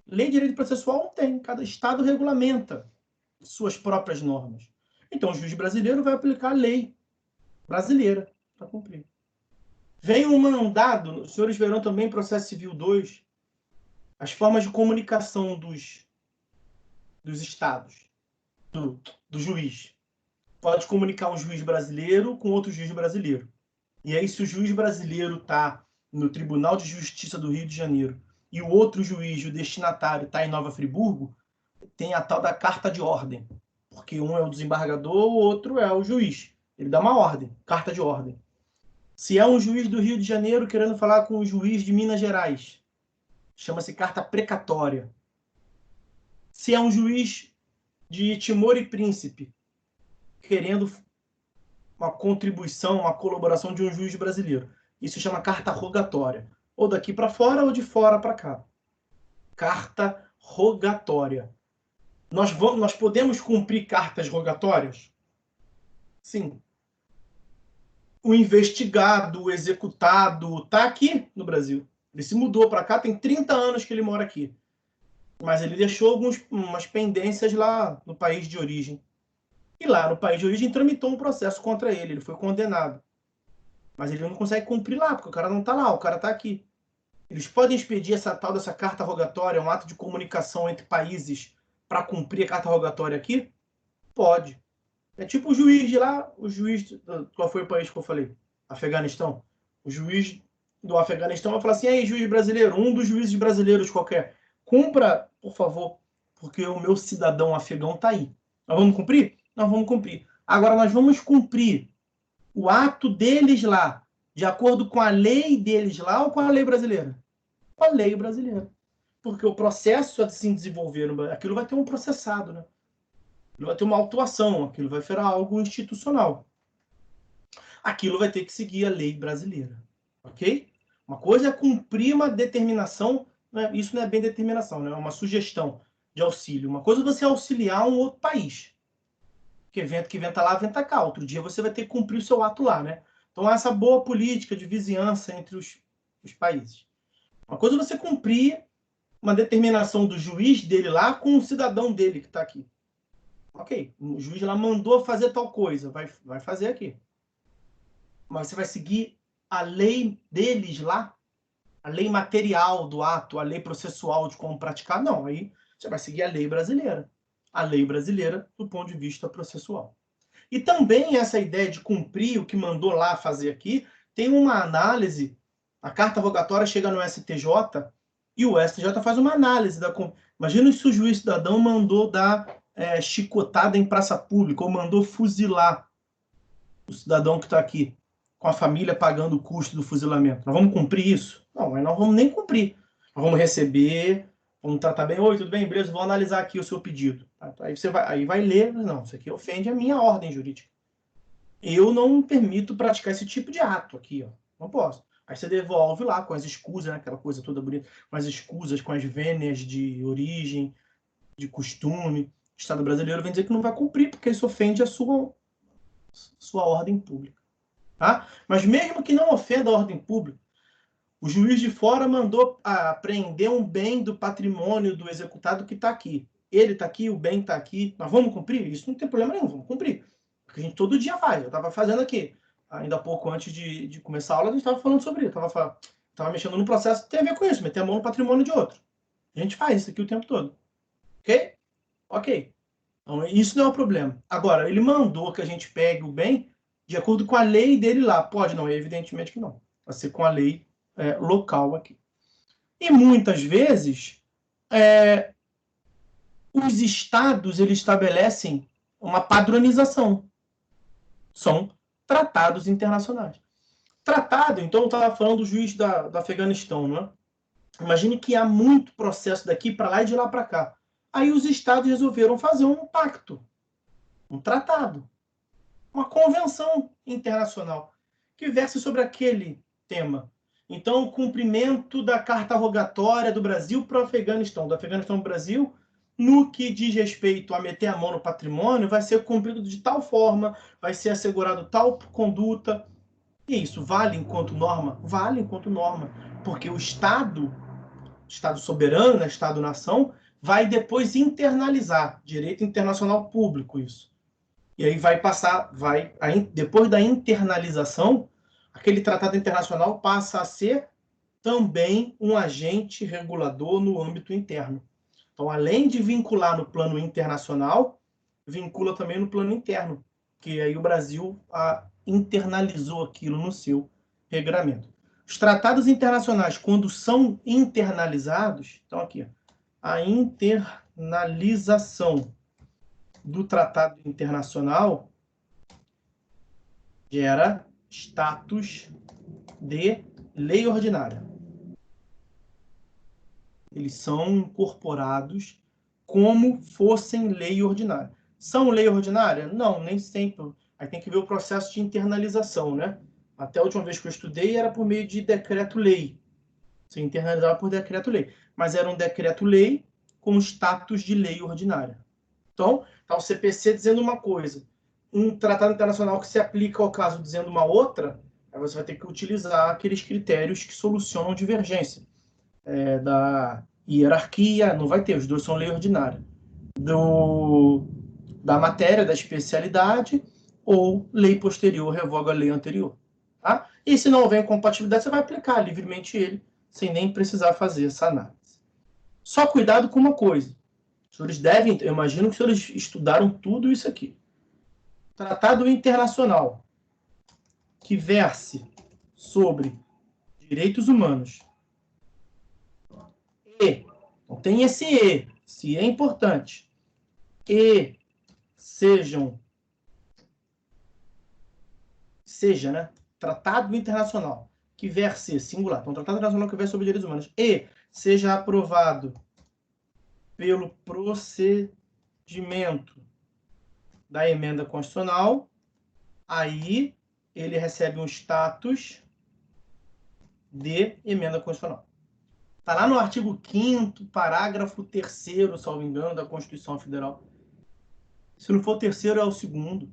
Lei de direito processual não tem. Cada estado regulamenta suas próprias normas. Então, o juiz brasileiro vai aplicar a lei brasileira para cumprir. Vem um mandado, os senhores verão também processo civil 2, as formas de comunicação dos estados, do juiz. pode comunicar um juiz brasileiro com outro juiz brasileiro. E aí, se o juiz brasileiro está no Tribunal de Justiça do Rio de Janeiro e o outro juiz, o destinatário, está em Nova Friburgo, tem a tal da carta de ordem. Porque um é o desembargador, o outro é o juiz. Ele dá uma ordem, carta de ordem. Se é um juiz do Rio de Janeiro querendo falar com o juiz de Minas Gerais, chama-se carta precatória. Se é um juiz de Timor e Príncipe querendo uma contribuição, uma colaboração de um juiz brasileiro, isso chama carta rogatória. Ou daqui para fora ou de fora para cá. Carta rogatória. Nós podemos cumprir cartas rogatórias? Sim. O investigado, o executado, está aqui no Brasil. Ele se mudou para cá, tem 30 anos que ele mora aqui. Mas ele deixou umas pendências lá no país de origem. E lá no país de origem tramitou um processo contra ele, ele foi condenado. Mas ele não consegue cumprir lá, porque o cara não está lá, o cara está aqui. Eles podem expedir essa tal dessa carta rogatória, um ato de comunicação entre países para cumprir a carta rogatória aqui? Pode. É tipo o juiz de lá, o juiz... Qual foi o país que eu falei? Afeganistão. O juiz do Afeganistão vai falar assim, aí, juiz brasileiro, um dos juízes brasileiros qualquer, cumpra, por favor, porque o meu cidadão afegão está aí. Nós vamos cumprir? Nós vamos cumprir. Agora, nós vamos cumprir o ato deles lá, de acordo com a lei deles lá ou com a lei brasileira? Com a lei brasileira. Porque o processo a se desenvolver, aquilo vai ter um processado, né? Aquilo vai ter uma autuação, aquilo vai ser algo institucional. Aquilo vai ter que seguir a lei brasileira. Ok? Uma coisa é cumprir uma determinação, né? Isso não é bem determinação, né? É uma sugestão de auxílio. Uma coisa é você auxiliar um outro país. Que venta que venta lá, venta cá. Outro dia você vai ter que cumprir o seu ato lá, né? Então, essa boa política de vizinhança entre os países. Uma coisa é você cumprir uma determinação do juiz dele lá com o cidadão dele que está aqui. Ok, o juiz lá mandou fazer tal coisa, vai fazer aqui. Mas você vai seguir a lei deles lá, a lei material do ato, a lei processual de como praticar? Não, aí você vai seguir a lei brasileira. A lei brasileira do ponto de vista processual. E também essa ideia de cumprir o que mandou lá fazer aqui, tem uma análise, a carta rogatória chega no STJ, e o STJ faz uma análise. Imagina se o juiz cidadão mandou dar chicotada em praça pública, ou mandou fuzilar o cidadão que está aqui, com a família pagando o custo do fuzilamento. Nós vamos cumprir isso? Não, mas nós vamos nem cumprir. Nós vamos receber, vamos tratar bem. Oi, tudo bem? Beleza, vou analisar aqui o seu pedido. Aí você vai ler, não, isso aqui ofende a minha ordem jurídica. Eu não permito praticar esse tipo de ato aqui, ó. Não posso. Aí você devolve lá com as escusas, né? Aquela coisa toda bonita, com as escusas, com as vênias de origem, de costume. O Estado brasileiro vem dizer que não vai cumprir, porque isso ofende a sua ordem pública. Tá? Mas mesmo que não ofenda a ordem pública, o juiz de fora mandou apreender um bem do patrimônio do executado que está aqui. Ele está aqui, o bem está aqui. Nós vamos cumprir? Isso não tem problema nenhum, vamos cumprir. Porque a gente todo dia faz. Eu estava fazendo aqui. Ainda há pouco antes de começar a aula, a gente estava falando sobre isso. Estava mexendo no processo que tem a ver com isso, meter a mão no patrimônio de outro. A gente faz isso aqui o tempo todo. Ok? Ok. Então, isso não é um problema. Agora, ele mandou que a gente pegue o bem de acordo com a lei dele lá. Pode não? Evidentemente que não. Vai ser com a lei local aqui. E muitas vezes, os estados eles estabelecem uma padronização. São tratados internacionais. Tratado, então, eu estava falando do juiz do Afeganistão, não é? Imagine que há muito processo daqui para lá e de lá para cá. Aí os estados resolveram fazer um pacto, um tratado, uma convenção internacional que verse sobre aquele tema. Então, o cumprimento da carta rogatória do Brasil para o Afeganistão, do Afeganistão para o Brasil, no que diz respeito a meter a mão no patrimônio, vai ser cumprido de tal forma, vai ser assegurado tal conduta. E isso vale enquanto norma? Vale enquanto norma, porque o Estado soberano, Estado-nação, vai depois internalizar, direito internacional público isso. E aí vai passar, depois da internalização, aquele tratado internacional passa a ser também um agente regulador no âmbito interno. Então, além de vincular no plano internacional, vincula também no plano interno. porque aí o Brasil internalizou aquilo no seu regramento. Os tratados internacionais, quando são internalizados, então aqui, a internalização do tratado internacional gera status de lei ordinária. Eles são incorporados como fossem lei ordinária. São lei ordinária? Não, nem sempre. Aí tem que ver o processo de internalização, né? Até a última vez que eu estudei era por meio de decreto-lei. Você internalizava por decreto-lei. Mas era um decreto-lei com status de lei ordinária. Então, tá o CPC dizendo uma coisa. Um tratado internacional que se aplica ao caso dizendo uma outra, aí você vai ter que utilizar aqueles critérios que solucionam divergência. Da hierarquia, não vai ter, os dois são lei ordinária. Da matéria, da especialidade, ou lei posterior revoga a lei anterior. Tá? E se não houver incompatibilidade, você vai aplicar livremente ele, sem nem precisar fazer essa análise. Só cuidado com uma coisa. Os senhores devem, eu imagino que os senhores estudaram tudo isso aqui. Tratado internacional que verse sobre direitos humanos. Então tem esse E, se é importante. E seja, né? Tratado internacional que verse, singular. Então, tratado internacional que verse sobre direitos humanos. E seja aprovado pelo procedimento da emenda constitucional, aí ele recebe um status de emenda constitucional. Está lá no artigo 5º, parágrafo 3º, salvo engano, da Constituição Federal. Se não for o 3º, é o 2º.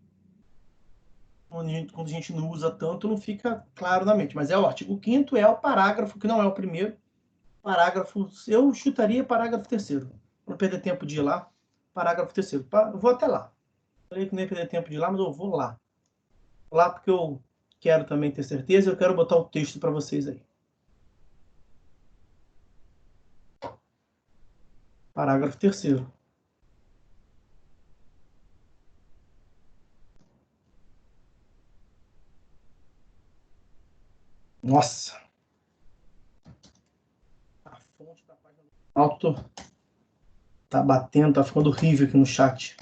Quando a gente não usa tanto, não fica claro na mente. Mas é o artigo 5º, é o parágrafo, que não é o primeiro. Parágrafo, eu chutaria parágrafo 3º. Para não perder tempo de ir lá, parágrafo 3º. Eu vou até lá. Falei que não ia perder tempo de ir lá, mas eu vou lá. Lá porque eu quero também ter certeza, eu quero botar o texto para vocês aí. Parágrafo 3º. Nossa! A fonte da página alto tá batendo, tá ficando horrível aqui no chat.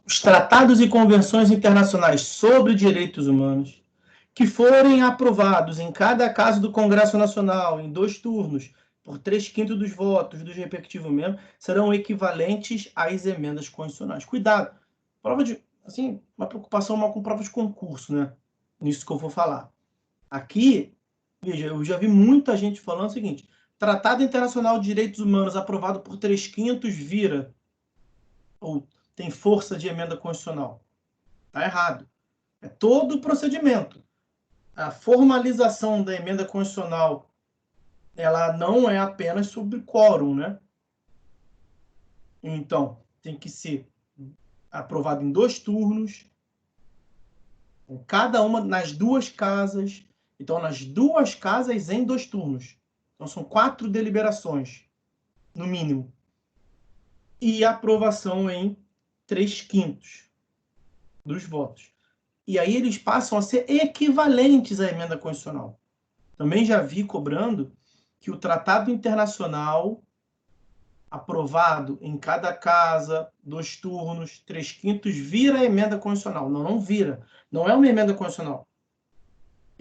Os tratados e convenções internacionais sobre direitos humanos que forem aprovados em cada caso do Congresso Nacional, em 2 turnos, por 3/5 dos votos dos respectivos membros, serão equivalentes às emendas constitucionais. Cuidado! Prova de, assim, uma preocupação com prova de concurso, né? Nisso que eu vou falar. Aqui, veja, eu já vi muita gente falando o seguinte: Tratado Internacional de Direitos Humanos aprovado por 3/5 vira, ou tem força de emenda constitucional. Está errado. É todo o procedimento. A formalização da emenda constitucional, ela não é apenas sobre quórum, né? Então, tem que ser aprovado em 2 turnos, cada uma nas 2 casas. Então, nas 2 casas em 2 turnos. Então, são 4 deliberações, no mínimo. E aprovação em 3/5 dos votos. E aí eles passam a ser equivalentes à emenda constitucional. Também já vi cobrando que o tratado internacional aprovado em cada casa, 2 turnos, 3/5 vira a emenda constitucional. Não, não vira. Não é uma emenda constitucional.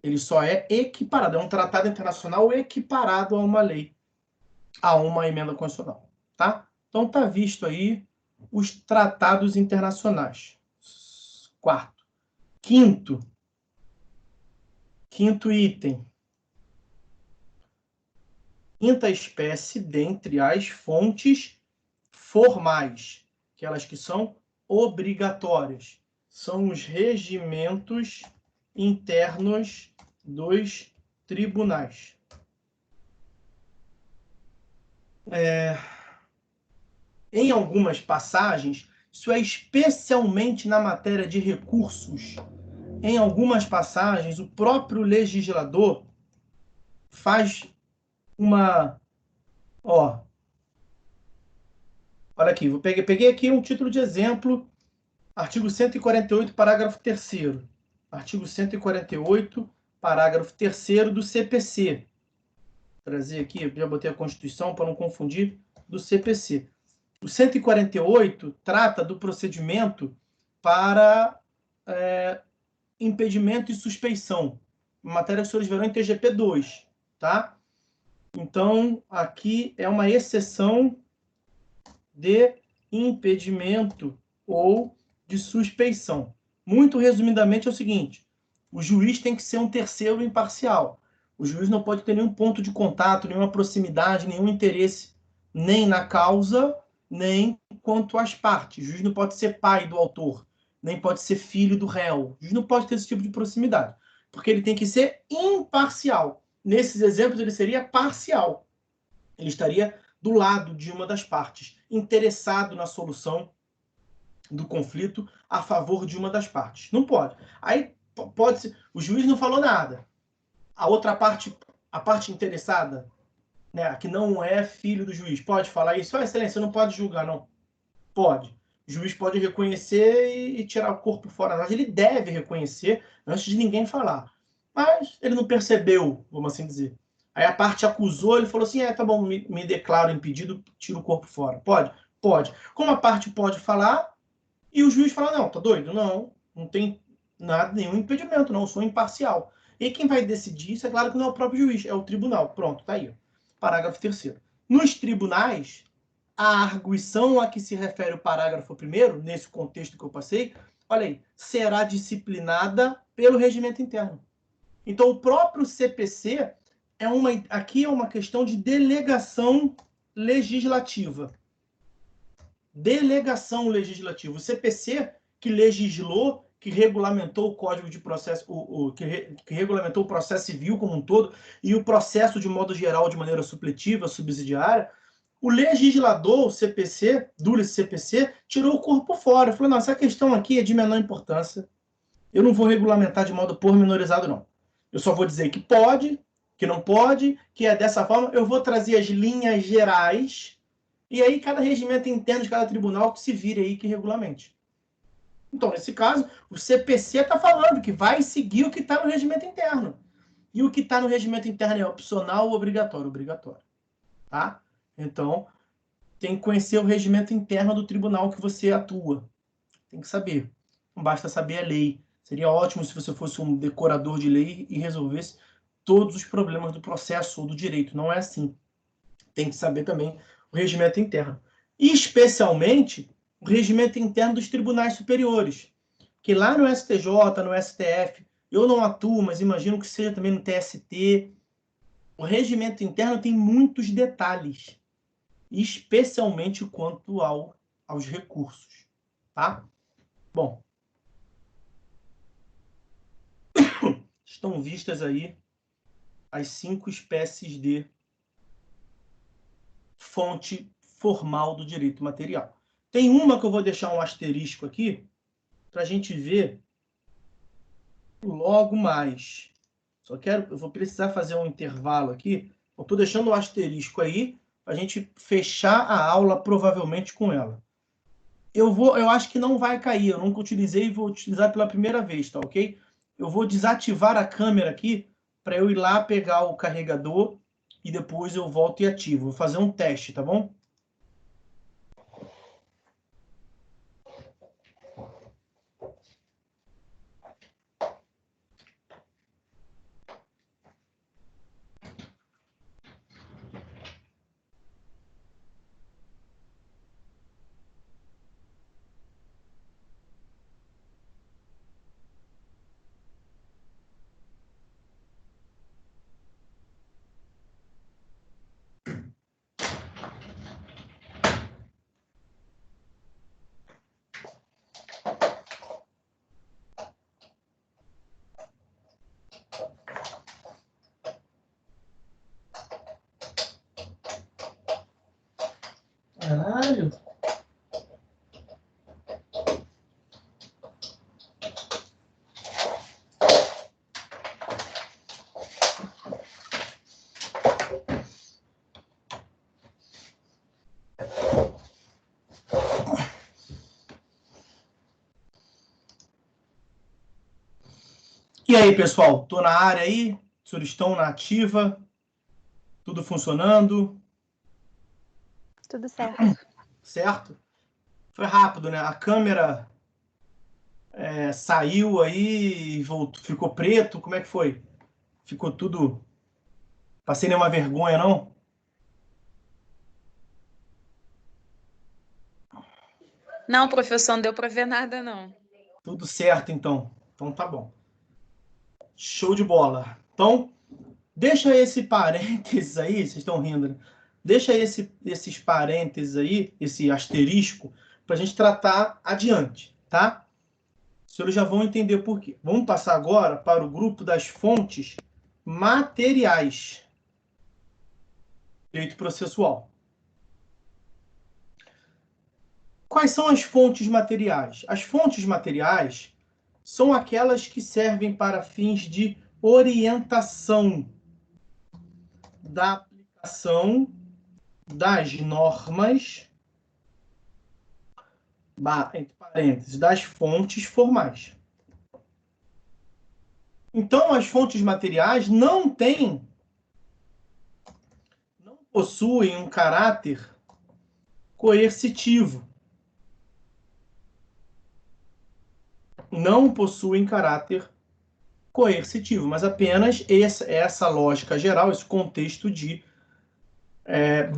Ele só é equiparado. É um tratado internacional equiparado a uma lei, a uma emenda constitucional. Tá? Então tá visto aí os tratados internacionais. 4º. Quinto item. 5ª espécie dentre as fontes formais, aquelas que são obrigatórias, são os regimentos internos dos tribunais. Em algumas passagens, isso é especialmente na matéria de recursos. Em algumas passagens, o próprio legislador faz uma... Olha aqui, peguei aqui um título de exemplo, artigo 148, parágrafo 3º. Artigo 148, parágrafo 3º do CPC. Vou trazer aqui, já botei a Constituição para não confundir, do CPC. O 148 trata do procedimento para impedimento e suspeição, matéria que os senhores verão em TGP 2, tá? Então, aqui é uma exceção de impedimento ou de suspeição. Muito resumidamente é o seguinte: o juiz tem que ser um terceiro imparcial. O juiz não pode ter nenhum ponto de contato, nenhuma proximidade, nenhum interesse, nem na causa, nem quanto às partes. O juiz não pode ser pai do autor, nem pode ser filho do réu. O juiz não pode ter esse tipo de proximidade, porque ele tem que ser imparcial. Nesses exemplos, ele seria parcial. Ele estaria do lado de uma das partes, interessado na solução do conflito a favor de uma das partes. Não pode. Aí pode ser, o juiz não falou nada. A outra parte, a parte interessada, né, que não é filho do juiz, pode falar isso? Excelência, não pode julgar, não. Pode. O juiz pode reconhecer e tirar o corpo fora. Mas ele deve reconhecer antes de ninguém falar. Mas ele não percebeu, vamos assim dizer. Aí a parte acusou, ele falou assim, tá bom, me declaro impedido, tiro o corpo fora. Pode? Pode. Como a parte pode falar, e o juiz fala, não, tá doido? Não tem nada, nenhum impedimento, não, eu sou imparcial. E quem vai decidir isso, é claro que não é o próprio juiz, é o tribunal. Pronto, tá aí. Parágrafo 3º. Nos tribunais, a arguição a que se refere o parágrafo 1º, nesse contexto que eu passei, olha aí, será disciplinada pelo regimento interno. Então, o próprio CPC aqui é uma questão de delegação legislativa. Delegação legislativa. O CPC, que legislou, que regulamentou o Código de Processo, que regulamentou o processo civil como um todo, e o processo de modo geral, de maneira supletiva, subsidiária, o legislador, o CPC, do CPC, tirou o corpo fora. Falou, não, essa questão aqui é de menor importância. Eu não vou regulamentar de modo pormenorizado, não. Eu só vou dizer que pode, que não pode, que é dessa forma. Eu vou trazer as linhas gerais, e aí cada regimento interno de cada tribunal que se vire aí, que regulamente. Então, nesse caso, o CPC está falando que vai seguir o que está no regimento interno. E o que está no regimento interno é opcional ou obrigatório? Obrigatório. Tá? Então, tem que conhecer o regimento interno do tribunal que você atua. Tem que saber. Não basta saber a lei. Seria ótimo se você fosse um decorador de lei e resolvesse todos os problemas do processo ou do direito. Não é assim. Tem que saber também o regimento interno. E, especialmente, o regimento interno dos tribunais superiores. Que lá no STJ, no STF, eu não atuo, mas imagino que seja também no TST. O regimento interno tem muitos detalhes, especialmente quanto aos recursos. Tá? Bom, estão vistas aí as 5 espécies de fonte formal do direito material. Tem uma que eu vou deixar um asterisco aqui, para a gente ver logo mais. Eu vou precisar fazer um intervalo aqui. Eu estou deixando o asterisco aí, para a gente fechar a aula provavelmente com ela. Eu acho que não vai cair, eu nunca utilizei e vou utilizar pela primeira vez, tá ok? Eu vou desativar a câmera aqui para eu ir lá pegar o carregador e depois eu volto e ativo. Vou fazer um teste, tá bom? Caralho. E aí, pessoal? Estou na área aí? Os senhores estão na ativa? Tudo funcionando? Tudo certo. Certo? Foi rápido, né? A câmera saiu aí e voltou, ficou preto. Como é que foi? Ficou tudo... Passei nenhuma vergonha, não? Não, professor, não deu para ver nada, não. Tudo certo, então. Então tá bom. Show de bola. Então, deixa esse parênteses aí, vocês estão rindo, né? Deixa esses parênteses aí, esse asterisco, para a gente tratar adiante, tá? Os senhores já vão entender por quê. Vamos passar agora para o grupo das fontes materiais. Direito processual. Quais são as fontes materiais? As fontes materiais são aquelas que servem para fins de orientação da aplicação das normas, entre parênteses, das fontes formais. Então, as fontes materiais não possuem um caráter coercitivo. Não possuem caráter coercitivo, mas apenas essa lógica geral, esse contexto de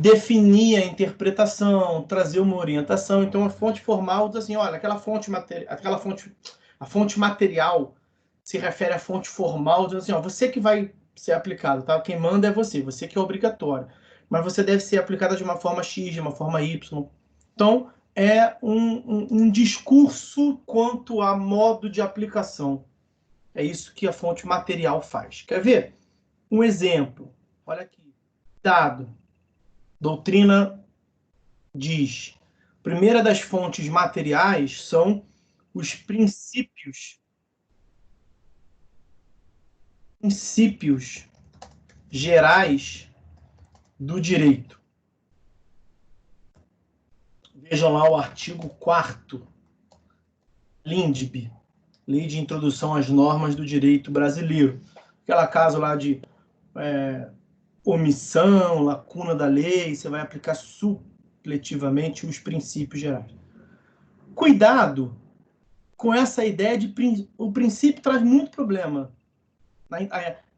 definir a interpretação, trazer uma orientação. Então, a fonte formal diz assim, olha, a fonte material se refere à fonte formal, diz assim, ó, você que vai ser aplicado, tá? Quem manda é você que é obrigatório. Mas você deve ser aplicada de uma forma X, de uma forma Y. Então, é um discurso quanto a modo de aplicação. É isso que a fonte material faz. Quer ver? Um exemplo. Olha aqui. Dado. Doutrina diz: primeira das fontes materiais são os princípios gerais do direito. Vejam lá o artigo 4º, LINDB, Lei de Introdução às Normas do Direito Brasileiro. Aquela caso lá de omissão, lacuna da lei, você vai aplicar supletivamente os princípios gerais. Cuidado com essa ideia de... O princípio traz muito problema.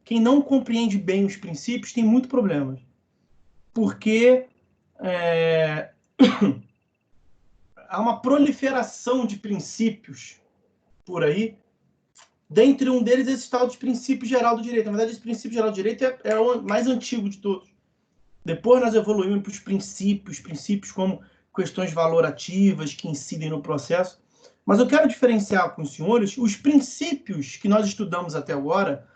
Quem não compreende bem os princípios tem muito problema. Porque há uma proliferação de princípios por aí. Dentre um deles, esse tal de princípio geral do direito. Na verdade, esse princípio geral do direito é o mais antigo de todos. Depois nós evoluímos para os princípios como questões valorativas que incidem no processo. Mas eu quero diferenciar com os senhores os princípios que nós estudamos até agora: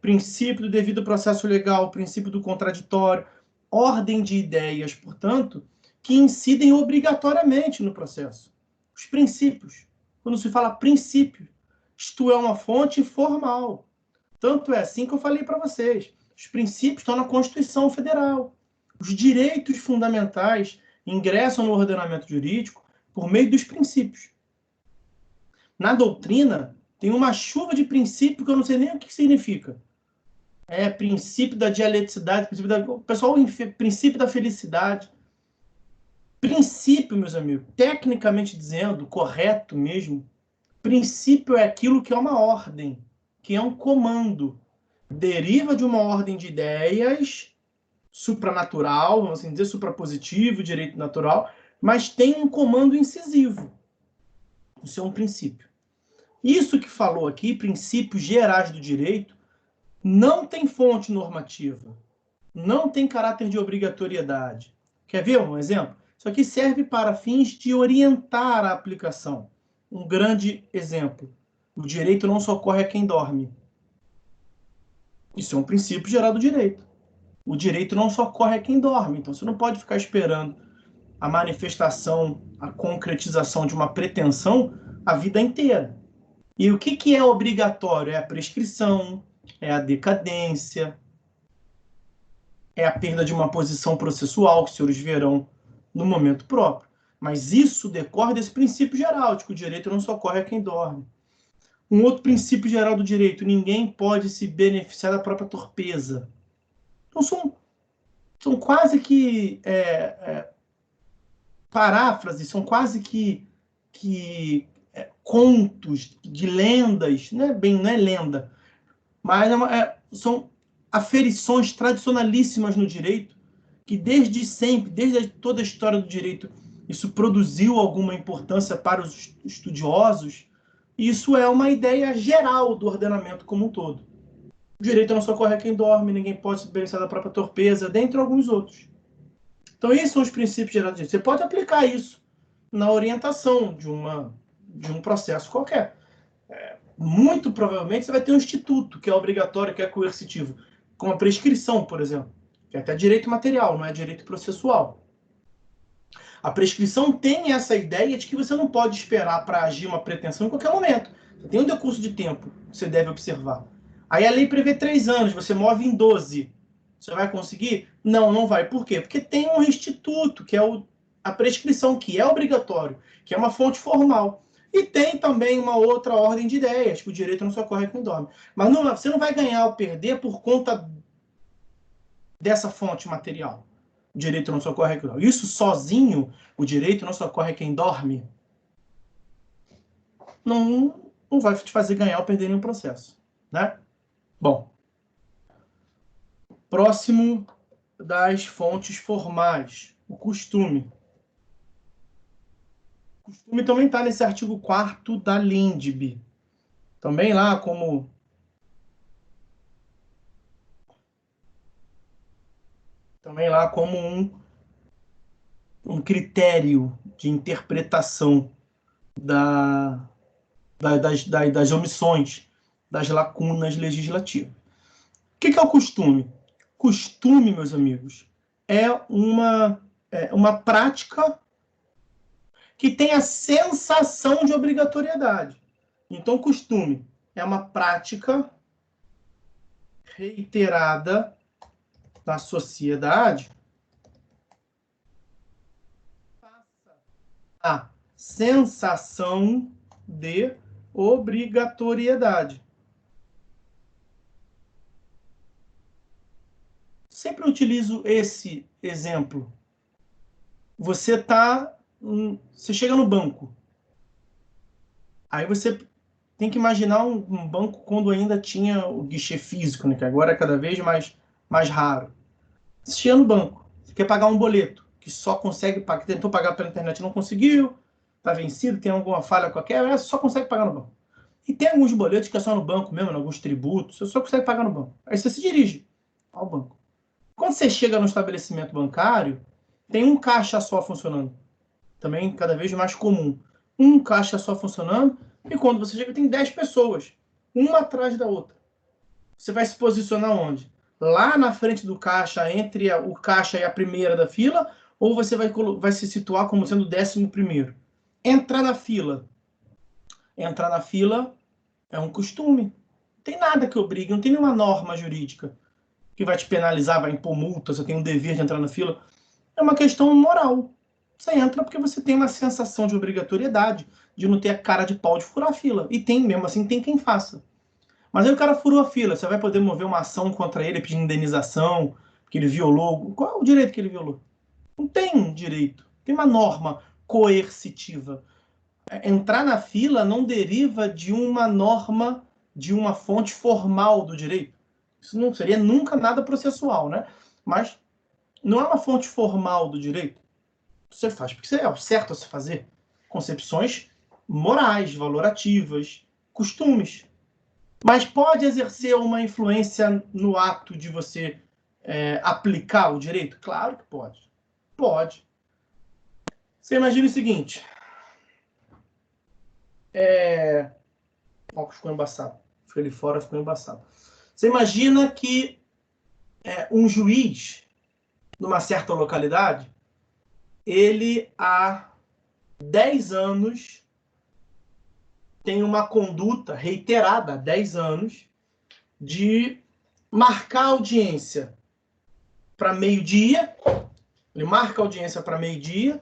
princípio do devido processo legal, princípio do contraditório, ordem de ideias, portanto, que incidem obrigatoriamente no processo. Os princípios. Quando se fala princípio, isto é uma fonte formal. Tanto é assim que eu falei para vocês. Os princípios estão na Constituição Federal. Os direitos fundamentais ingressam no ordenamento jurídico por meio dos princípios. Na doutrina, tem uma chuva de princípio que eu não sei nem o que significa. Princípio da dialeticidade, princípio da felicidade. Princípio, meus amigos, tecnicamente dizendo, correto mesmo, princípio é aquilo que é uma ordem, que é um comando. Deriva de uma ordem de ideias supranatural, vamos assim dizer, suprapositivo, direito natural, mas tem um comando incisivo. Isso é um princípio. Isso que falou aqui, princípios gerais do direito, não tem fonte normativa, não tem caráter de obrigatoriedade. Quer ver um exemplo? Isso aqui serve para fins de orientar a aplicação. Um grande exemplo: o direito não socorre a quem dorme. Isso é um princípio geral do direito. O direito não socorre a quem dorme. Então, você não pode ficar esperando a manifestação, a concretização de uma pretensão a vida inteira. E o que é obrigatório? É a prescrição, é a decadência, é a perda de uma posição processual, que os senhores verão no momento próprio. Mas isso decorre desse princípio geral, de que o direito não socorre a quem dorme. Um outro princípio geral do direito: ninguém pode se beneficiar da própria torpeza. Então, são quase que paráfrases, são quase que contos de lendas, não é lenda, mas são aferições tradicionalíssimas no direito, que desde sempre, desde toda a história do direito, isso produziu alguma importância para os estudiosos. Isso é uma ideia geral do ordenamento como um todo. O direito não socorre a quem dorme, ninguém pode se beneficiar da própria torpeza, dentre alguns outros. Então, esses são os princípios gerais do direito. Você pode aplicar isso na orientação de um processo qualquer. Muito provavelmente você vai ter um instituto que é obrigatório, que é coercitivo, como a prescrição, por exemplo, que é até direito material, não é direito processual. A prescrição tem essa ideia de que você não pode esperar para agir uma pretensão em qualquer momento. Você tem um decurso de tempo que você deve observar. Aí a lei prevê 3 anos, você move em 12. Você vai conseguir? Não, não vai. Por quê? Porque tem um instituto, que é a prescrição, que é obrigatório, que é uma fonte formal. E tem também uma outra ordem de ideias, que o direito não socorre quem dorme. Mas você não vai ganhar ou perder por conta dessa fonte material. O direito não socorre quem dorme. Isso sozinho, o direito não socorre quem dorme, não vai te fazer ganhar ou perder nenhum processo, né? Bom, próximo das fontes formais, o costume. O costume também está nesse artigo 4º da LINDB. Também lá como um critério de interpretação das omissões, das lacunas legislativas. O que é o costume? Costume, meus amigos, é uma prática que tem a sensação de obrigatoriedade. Então, costume é uma prática reiterada na sociedade, a sensação de obrigatoriedade. Sempre utilizo esse exemplo. Você chega no banco. Aí você tem que imaginar um banco quando ainda tinha o guichê físico, né, que agora é cada vez mais raro. Você chega no banco, você quer pagar um boleto, que só consegue pagar, tentou pagar pela internet, não conseguiu, está vencido, tem alguma falha qualquer, só consegue pagar no banco. E tem alguns boletos que é só no banco mesmo, alguns tributos, você só consegue pagar no banco. Aí você se dirige ao banco. Quando você chega no estabelecimento bancário, tem um caixa só funcionando. Também cada vez mais comum. Um caixa só funcionando, e quando você chega tem 10 pessoas, uma atrás da outra. Você vai se posicionar onde? Lá na frente do caixa, entre o caixa e a primeira da fila, ou você vai se situar como sendo o 11º? Entrar na fila. Entrar na fila é um costume. Não tem nada que obrigue, não tem nenhuma norma jurídica que vai te penalizar, vai impor multa, você tem um dever de entrar na fila. É uma questão moral. Você entra porque você tem uma sensação de obrigatoriedade, de não ter a cara de pau de furar a fila. E mesmo assim, tem quem faça. Mas aí o cara furou a fila, você vai poder mover uma ação contra ele, pedindo indenização, porque ele violou. Qual é o direito que ele violou? Não tem direito. Tem uma norma coercitiva. Entrar na fila não deriva de uma norma, de uma fonte formal do direito. Isso não seria nunca nada processual, né? Mas não é uma fonte formal do direito. Você faz porque é o certo a se fazer. Concepções morais, valorativas, costumes. Mas pode exercer uma influência no ato de você aplicar o direito? Claro que pode. Pode. Você imagina o seguinte. Ficou embaçado. Ficou ali fora, ficou embaçado. Você imagina que um juiz, numa certa localidade, ele há 10 anos tem uma conduta reiterada há 10 anos de marcar audiência para meio-dia. Ele marca a audiência para meio-dia,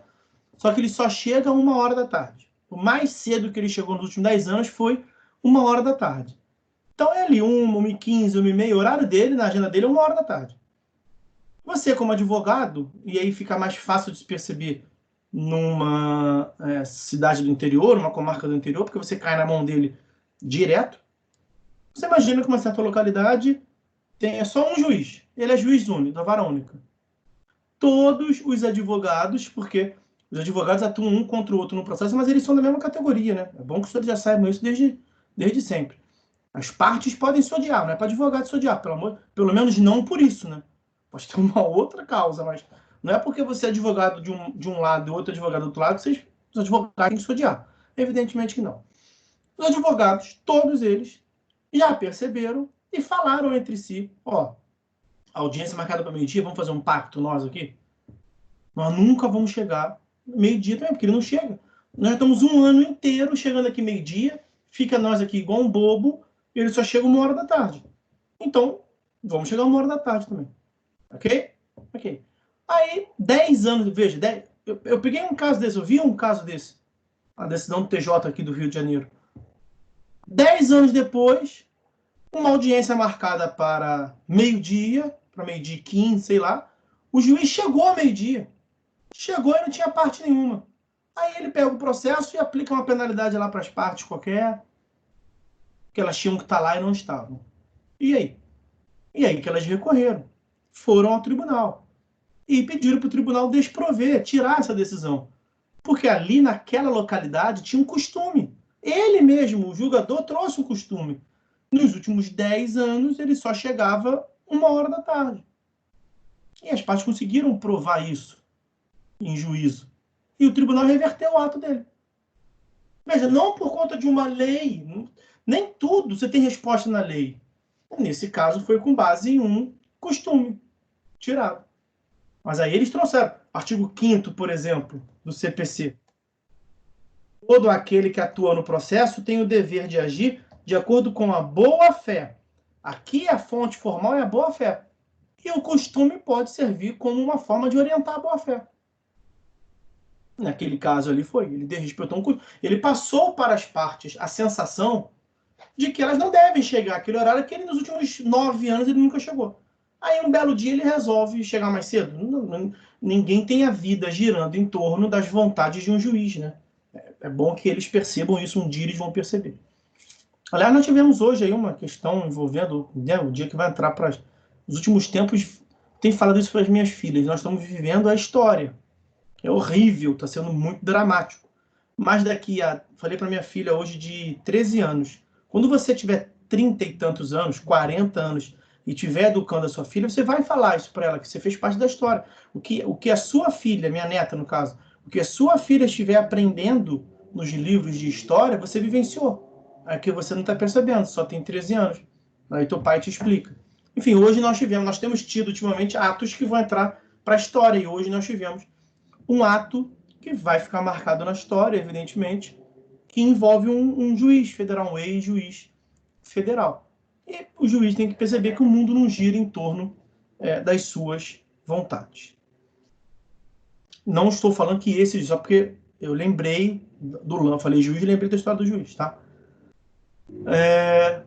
só que ele só chega 1h da tarde. O mais cedo que ele chegou nos últimos 10 anos foi 1h da tarde. Então é ali 1h15, 1h30, o horário dele, na agenda dele, é 1h da tarde. Você, como advogado, e aí fica mais fácil de se perceber numa cidade do interior, uma comarca do interior, porque você cai na mão dele direto. Você imagina que uma certa localidade tem só um juiz. Ele é juiz único, da vara única. Todos os advogados, porque os advogados atuam um contra o outro no processo, mas eles são da mesma categoria, né? É bom que os senhores já saibam isso desde sempre. As partes podem se odiar, não é para advogado se odiar, pelo menos não por isso, né? Pode ter uma outra causa, mas não é porque você é advogado de um lado e outro advogado do outro lado que os advogados têm que se odiar. Evidentemente que não. Os advogados, todos eles, já perceberam e falaram entre si, ó, audiência marcada para meio-dia, vamos fazer um pacto nós aqui? Nós nunca vamos chegar meio-dia também, porque ele não chega. Nós estamos um ano inteiro chegando aqui meio-dia, fica nós aqui igual um bobo, e ele só chega 1h da tarde. Então, vamos chegar 1h da tarde também. Ok? Ok. Aí, 10 anos, veja, eu peguei um caso desse, eu vi um caso desse, a decisão do TJ aqui do Rio de Janeiro. 10 anos depois, uma audiência marcada para meio-dia, para meio-dia 15, sei lá, o juiz chegou ao meio-dia. Chegou e não tinha parte nenhuma. Aí ele pega o processo e aplica uma penalidade lá para as partes qualquer, que elas tinham que estar lá e não estavam. E aí? E aí que elas recorreram. Foram ao tribunal. E pediram para o tribunal desprover, tirar essa decisão. Porque ali naquela localidade tinha um costume. Ele mesmo, o julgador, trouxe um costume. Nos últimos 10 anos, ele só chegava 1h da tarde. E as partes conseguiram provar isso em juízo. E o tribunal reverteu o ato dele. Veja, não por conta de uma lei. Nem tudo você tem resposta na lei. Nesse caso, foi com base em um costume tirado. Mas aí eles trouxeram. Artigo 5º, por exemplo, do CPC. Todo aquele que atua no processo tem o dever de agir de acordo com a boa-fé. Aqui a fonte formal é a boa-fé. E o costume pode servir como uma forma de orientar a boa-fé. Naquele caso ali foi, ele desrespeitou um costume. Ele passou para as partes a sensação de que elas não devem chegar àquele horário que ele, nos últimos 9 anos, ele nunca chegou. Aí, um belo dia, ele resolve chegar mais cedo. Ninguém tem a vida girando em torno das vontades de um juiz, né? É bom que eles percebam isso, um dia eles vão perceber. Aliás, nós tivemos hoje aí uma questão envolvendo, né, o dia que vai entrar para os últimos tempos, tenho falado isso para as minhas filhas, nós estamos vivendo a história. É horrível, está sendo muito dramático. Mas falei para minha filha hoje de 13 anos, quando você tiver 30 e tantos anos, 40 anos, e estiver educando a sua filha, você vai falar isso para ela, que você fez parte da história. O que a sua filha, minha neta no caso, o que a sua filha estiver aprendendo nos livros de história, você vivenciou. É que você não está percebendo, só tem 13 anos. Aí teu pai te explica. Enfim, hoje nós temos tido ultimamente atos que vão entrar para a história, e hoje nós tivemos um ato que vai ficar marcado na história, evidentemente, que envolve um juiz federal, um ex-juiz federal. E o juiz tem que perceber que o mundo não gira em torno das suas vontades. Não estou falando que só porque eu lembrei eu falei juiz, lembrei da história do juiz, tá?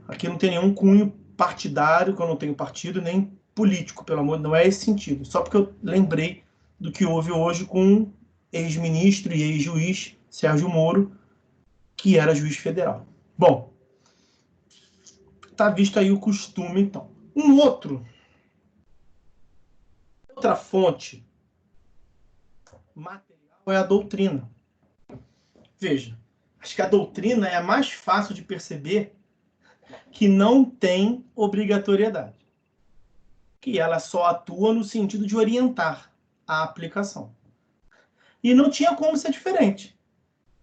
Aqui não tem nenhum cunho partidário, que eu não tenho partido, nem político, pelo amor de Deus, não é esse sentido. Só porque eu lembrei do que houve hoje com o ex-ministro e ex-juiz Sérgio Moro, que era juiz federal. Bom, tá visto aí o costume, então. Outra fonte material é a doutrina. Veja, acho que a doutrina é a mais fácil de perceber que não tem obrigatoriedade. Que ela só atua no sentido de orientar a aplicação. E não tinha como ser diferente.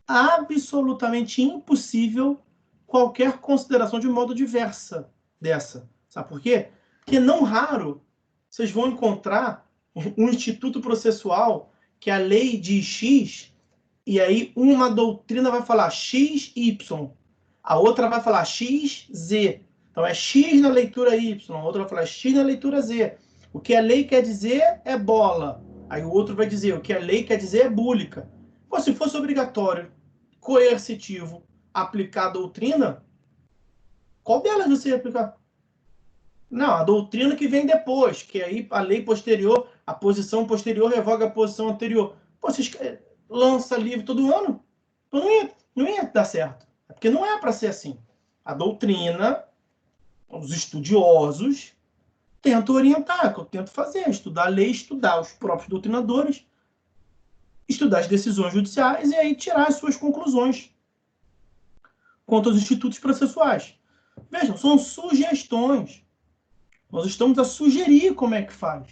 Absolutamente impossível qualquer consideração de modo diversa dessa. Sabe por quê? Porque não raro vocês vão encontrar um instituto processual que a lei diz X, e aí uma doutrina vai falar XY, a outra vai falar XZ. Então é X na leitura Y, a outra vai falar X na leitura Z. O que a lei quer dizer é bola. Aí o outro vai dizer o que a lei quer dizer é búlica. Pô, se fosse obrigatório, coercitivo, aplicar a doutrina, Qual delas você ia aplicar? Não, a doutrina que vem depois, que aí a lei posterior, a posição posterior revoga a posição anterior. Pô, você lança livro todo ano? Então não ia dar certo. Porque não é para ser assim. A doutrina, os estudiosos, tentam orientar, é o que eu tento fazer, estudar a lei, estudar os próprios doutrinadores, estudar as decisões judiciais e aí tirar as suas conclusões quanto aos institutos processuais. Vejam, são sugestões. Nós estamos a sugerir como é que faz.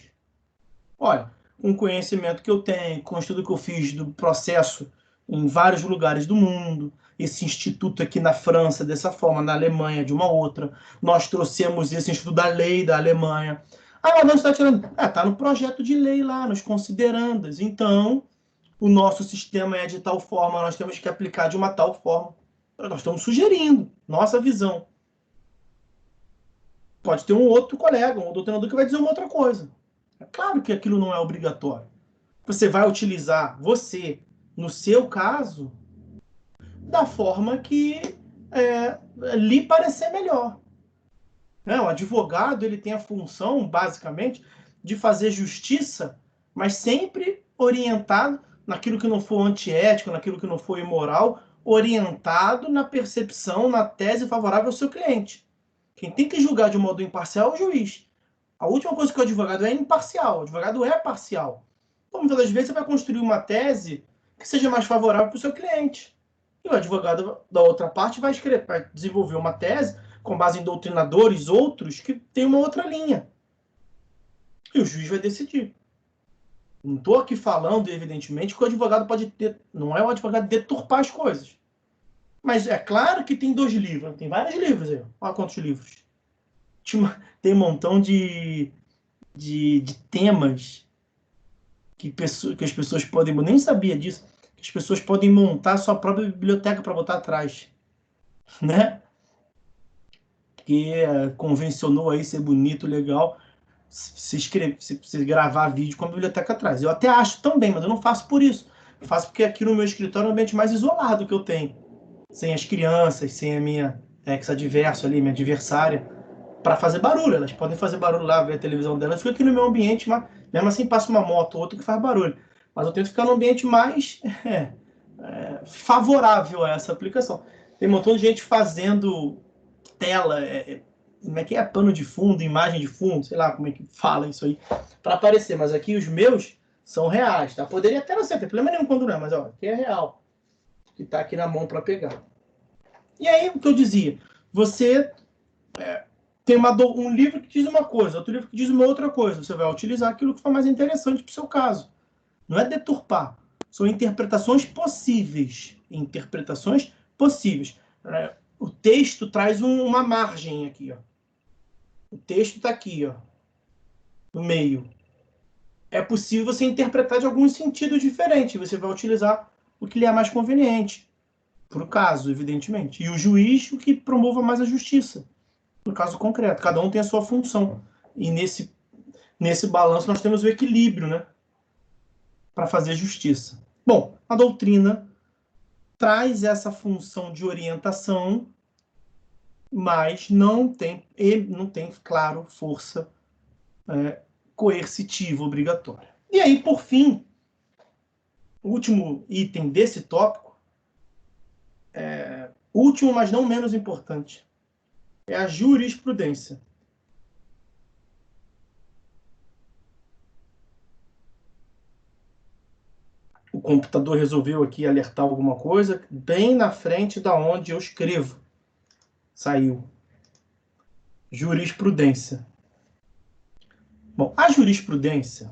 Olha, com o conhecimento que eu tenho, com o estudo que eu fiz do processo em vários lugares do mundo, esse instituto aqui na França dessa forma, na Alemanha de uma outra, nós trouxemos esse instituto da lei da Alemanha. Ah, não está tirando. Está no projeto de lei lá, nos considerandas. Então, o nosso sistema é de tal forma, nós temos que aplicar de uma tal forma. Nós estamos sugerindo nossa visão. Pode ter um outro colega, um doutrinador que vai dizer uma outra coisa. É claro que aquilo não é obrigatório. Você vai utilizar você, no seu caso, da forma que lhe parecer melhor. O advogado ele tem a função, basicamente, de fazer justiça, mas sempre orientado naquilo que não for antiético, naquilo que não for imoral, orientado na percepção, na tese favorável ao seu cliente. Quem tem que julgar de modo imparcial é o juiz. A última coisa que o advogado é imparcial. O advogado é parcial. Então, muitas das vezes, você vai construir uma tese que seja mais favorável para o seu cliente. E o advogado da outra parte vai desenvolver uma tese com base em doutrinadores, outros, que tem uma outra linha. E o juiz vai decidir. Não estou aqui falando, evidentemente, que o advogado pode ter... Não é o advogado deturpar as coisas. Mas é claro que tem 2 livros. Tem vários livros aí. Olha quantos livros. Tem um montão de temas que as pessoas podem... Eu nem sabia disso. Que as pessoas podem montar a sua própria biblioteca para botar atrás. Né? Que convencionou aí ser bonito, legal, se gravar vídeo com a biblioteca atrás. Eu até acho também, mas eu não faço por isso. Eu faço porque aqui no meu escritório é o ambiente mais isolado que eu tenho. Sem as crianças, sem a minha ex-adverso ali, minha adversária, para fazer barulho. Elas podem fazer barulho lá, ver a televisão delas. Eu fico aqui no meu ambiente, mas mesmo assim passa uma moto ou outra que faz barulho. Mas eu tento ficar no ambiente mais favorável a essa aplicação. Tem um montão de gente fazendo tela, como é que é? Pano de fundo, imagem de fundo, sei lá como é que fala isso aí, para aparecer. Mas aqui os meus são reais, tá? Poderia até não ser, não tem problema nenhum quando não é, mas ó, aqui é real. Que está aqui na mão para pegar. E aí, o que eu dizia? Você tem um livro que diz uma coisa, outro livro que diz uma outra coisa. Você vai utilizar aquilo que for mais interessante para o seu caso. Não é deturpar. São interpretações possíveis. Interpretações possíveis. O texto traz uma margem aqui. Ó. O texto está aqui, ó, no meio. É possível você interpretar de algum sentido diferente. Você vai utilizar o que lhe é mais conveniente. Para o caso, evidentemente. E o juiz, o que promova mais a justiça. No caso concreto. Cada um tem a sua função. E nesse balanço nós temos o equilíbrio, né? Para fazer justiça. Bom, a doutrina traz essa função de orientação, mas não tem, claro, força coercitiva obrigatória. E aí, por fim, o último item desse tópico, último, mas não menos importante, é a jurisprudência. O computador resolveu aqui alertar alguma coisa, bem na frente da onde eu escrevo. Saiu. Jurisprudência. Bom, a jurisprudência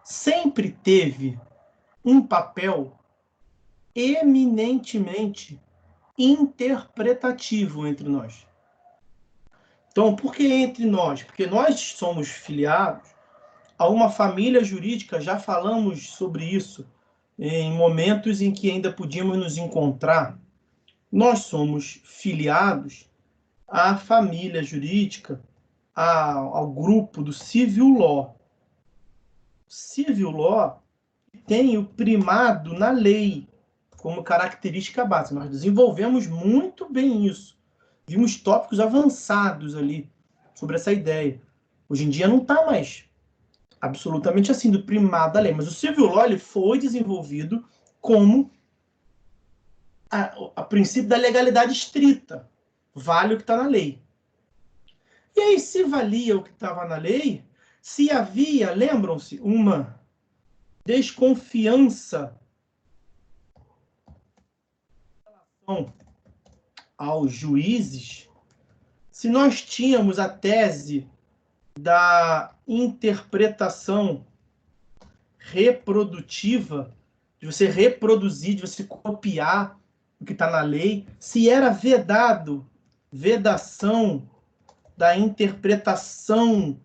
sempre teve um papel eminentemente interpretativo entre nós. Então, por que entre nós? Porque nós somos filiados a uma família jurídica, já falamos sobre isso em momentos em que ainda podíamos nos encontrar. Nós somos filiados à família jurídica, ao grupo do Civil Law. Civil Law tem o primado na lei como característica básica. Nós desenvolvemos muito bem isso Vimos tópicos avançados ali sobre essa ideia. Hoje em dia não está mais absolutamente assim, do primado da lei. Mas o civil law ele foi desenvolvido como a princípio da legalidade estrita. Vale o que está na lei. E aí, se valia o que estava na lei, se havia, lembram-se, uma desconfiança aos juízes, se nós tínhamos a tese da interpretação reprodutiva, de você reproduzir, de você copiar o que está na lei, se era vedação da interpretação,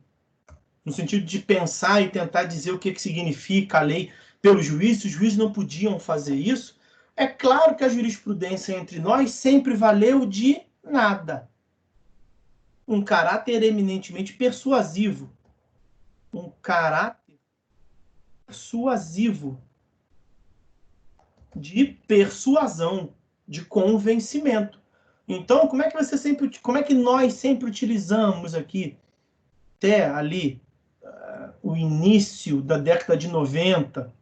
no sentido de pensar e tentar dizer o que significa a lei pelo juiz, se os juízes não podiam fazer isso, é claro que a jurisprudência entre nós sempre valeu de nada. Um caráter eminentemente persuasivo. Um caráter persuasivo. De persuasão, de convencimento. Então, como é que nós sempre utilizamos aqui, até ali, o início da década de 90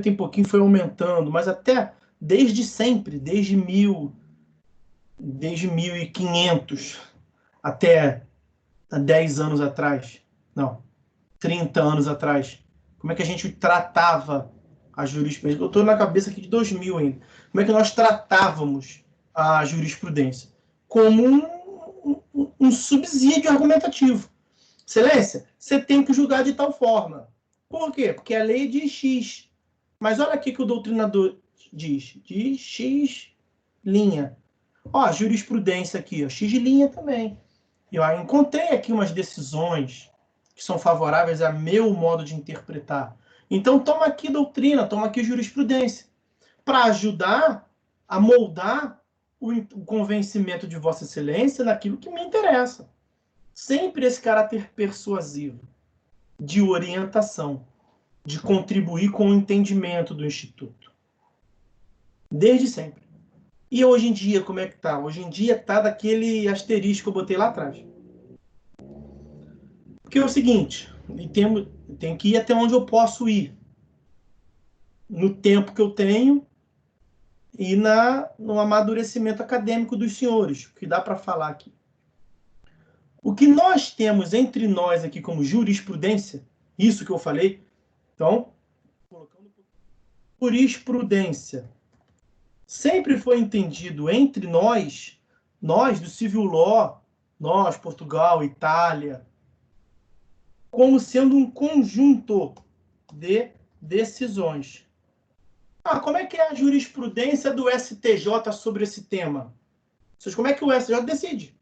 em pouquinho foi aumentando, mas até desde sempre, desde 1500 até 10 anos atrás, não, 30 anos atrás, como é que a gente tratava a jurisprudência? Eu estou na cabeça aqui de 2000 ainda. Como é que nós tratávamos a jurisprudência? Como um subsídio argumentativo. Excelência, você tem que julgar de tal forma. Por quê? Porque a lei diz X. Mas olha aqui que o doutrinador diz. Diz X linha. Ó, a jurisprudência aqui, ó, X linha também. Eu encontrei aqui umas decisões que são favoráveis a meu modo de interpretar. Então, toma aqui doutrina, toma aqui jurisprudência, para ajudar a moldar o convencimento de Vossa Excelência naquilo que me interessa. Sempre esse caráter persuasivo, de orientação, de contribuir com o entendimento do Instituto. Desde sempre. E hoje em dia, como é que tá? Hoje em dia tá daquele asterisco que eu botei lá atrás. Porque é o seguinte, tem que ir até onde eu posso ir. No tempo que eu tenho e no amadurecimento acadêmico dos senhores, que dá para falar aqui. O que nós temos entre nós aqui como jurisprudência, isso que eu falei, então, colocando jurisprudência, sempre foi entendido entre nós do civil law, nós, Portugal, Itália, como sendo um conjunto de decisões. Como é que é a jurisprudência do STJ sobre esse tema? Como é que o STJ decide?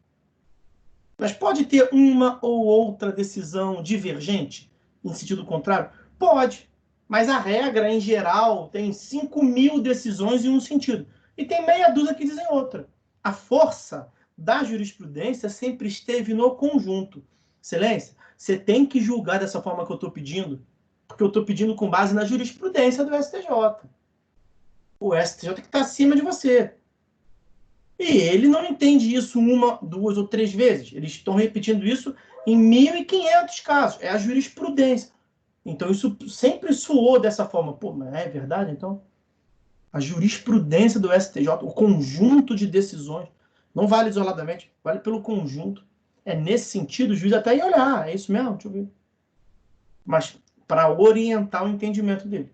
Mas pode ter uma ou outra decisão divergente, em sentido contrário? Pode. Mas a regra, em geral, tem 5.000 decisões em um sentido. E tem meia dúzia que dizem outra. A força da jurisprudência sempre esteve no conjunto. Excelência, você tem que julgar dessa forma que eu estou pedindo, porque eu estou pedindo com base na jurisprudência do STJ. O STJ que está acima de você. E ele não entende isso uma, duas ou três vezes. Eles estão repetindo isso em 1.500 casos. É a jurisprudência. Então, isso sempre soou dessa forma. Pô, mas é verdade, então? A jurisprudência do STJ, o conjunto de decisões, não vale isoladamente, vale pelo conjunto. É nesse sentido, o juiz até ia olhar. É isso mesmo? Deixa eu ver. Mas para orientar o entendimento dele.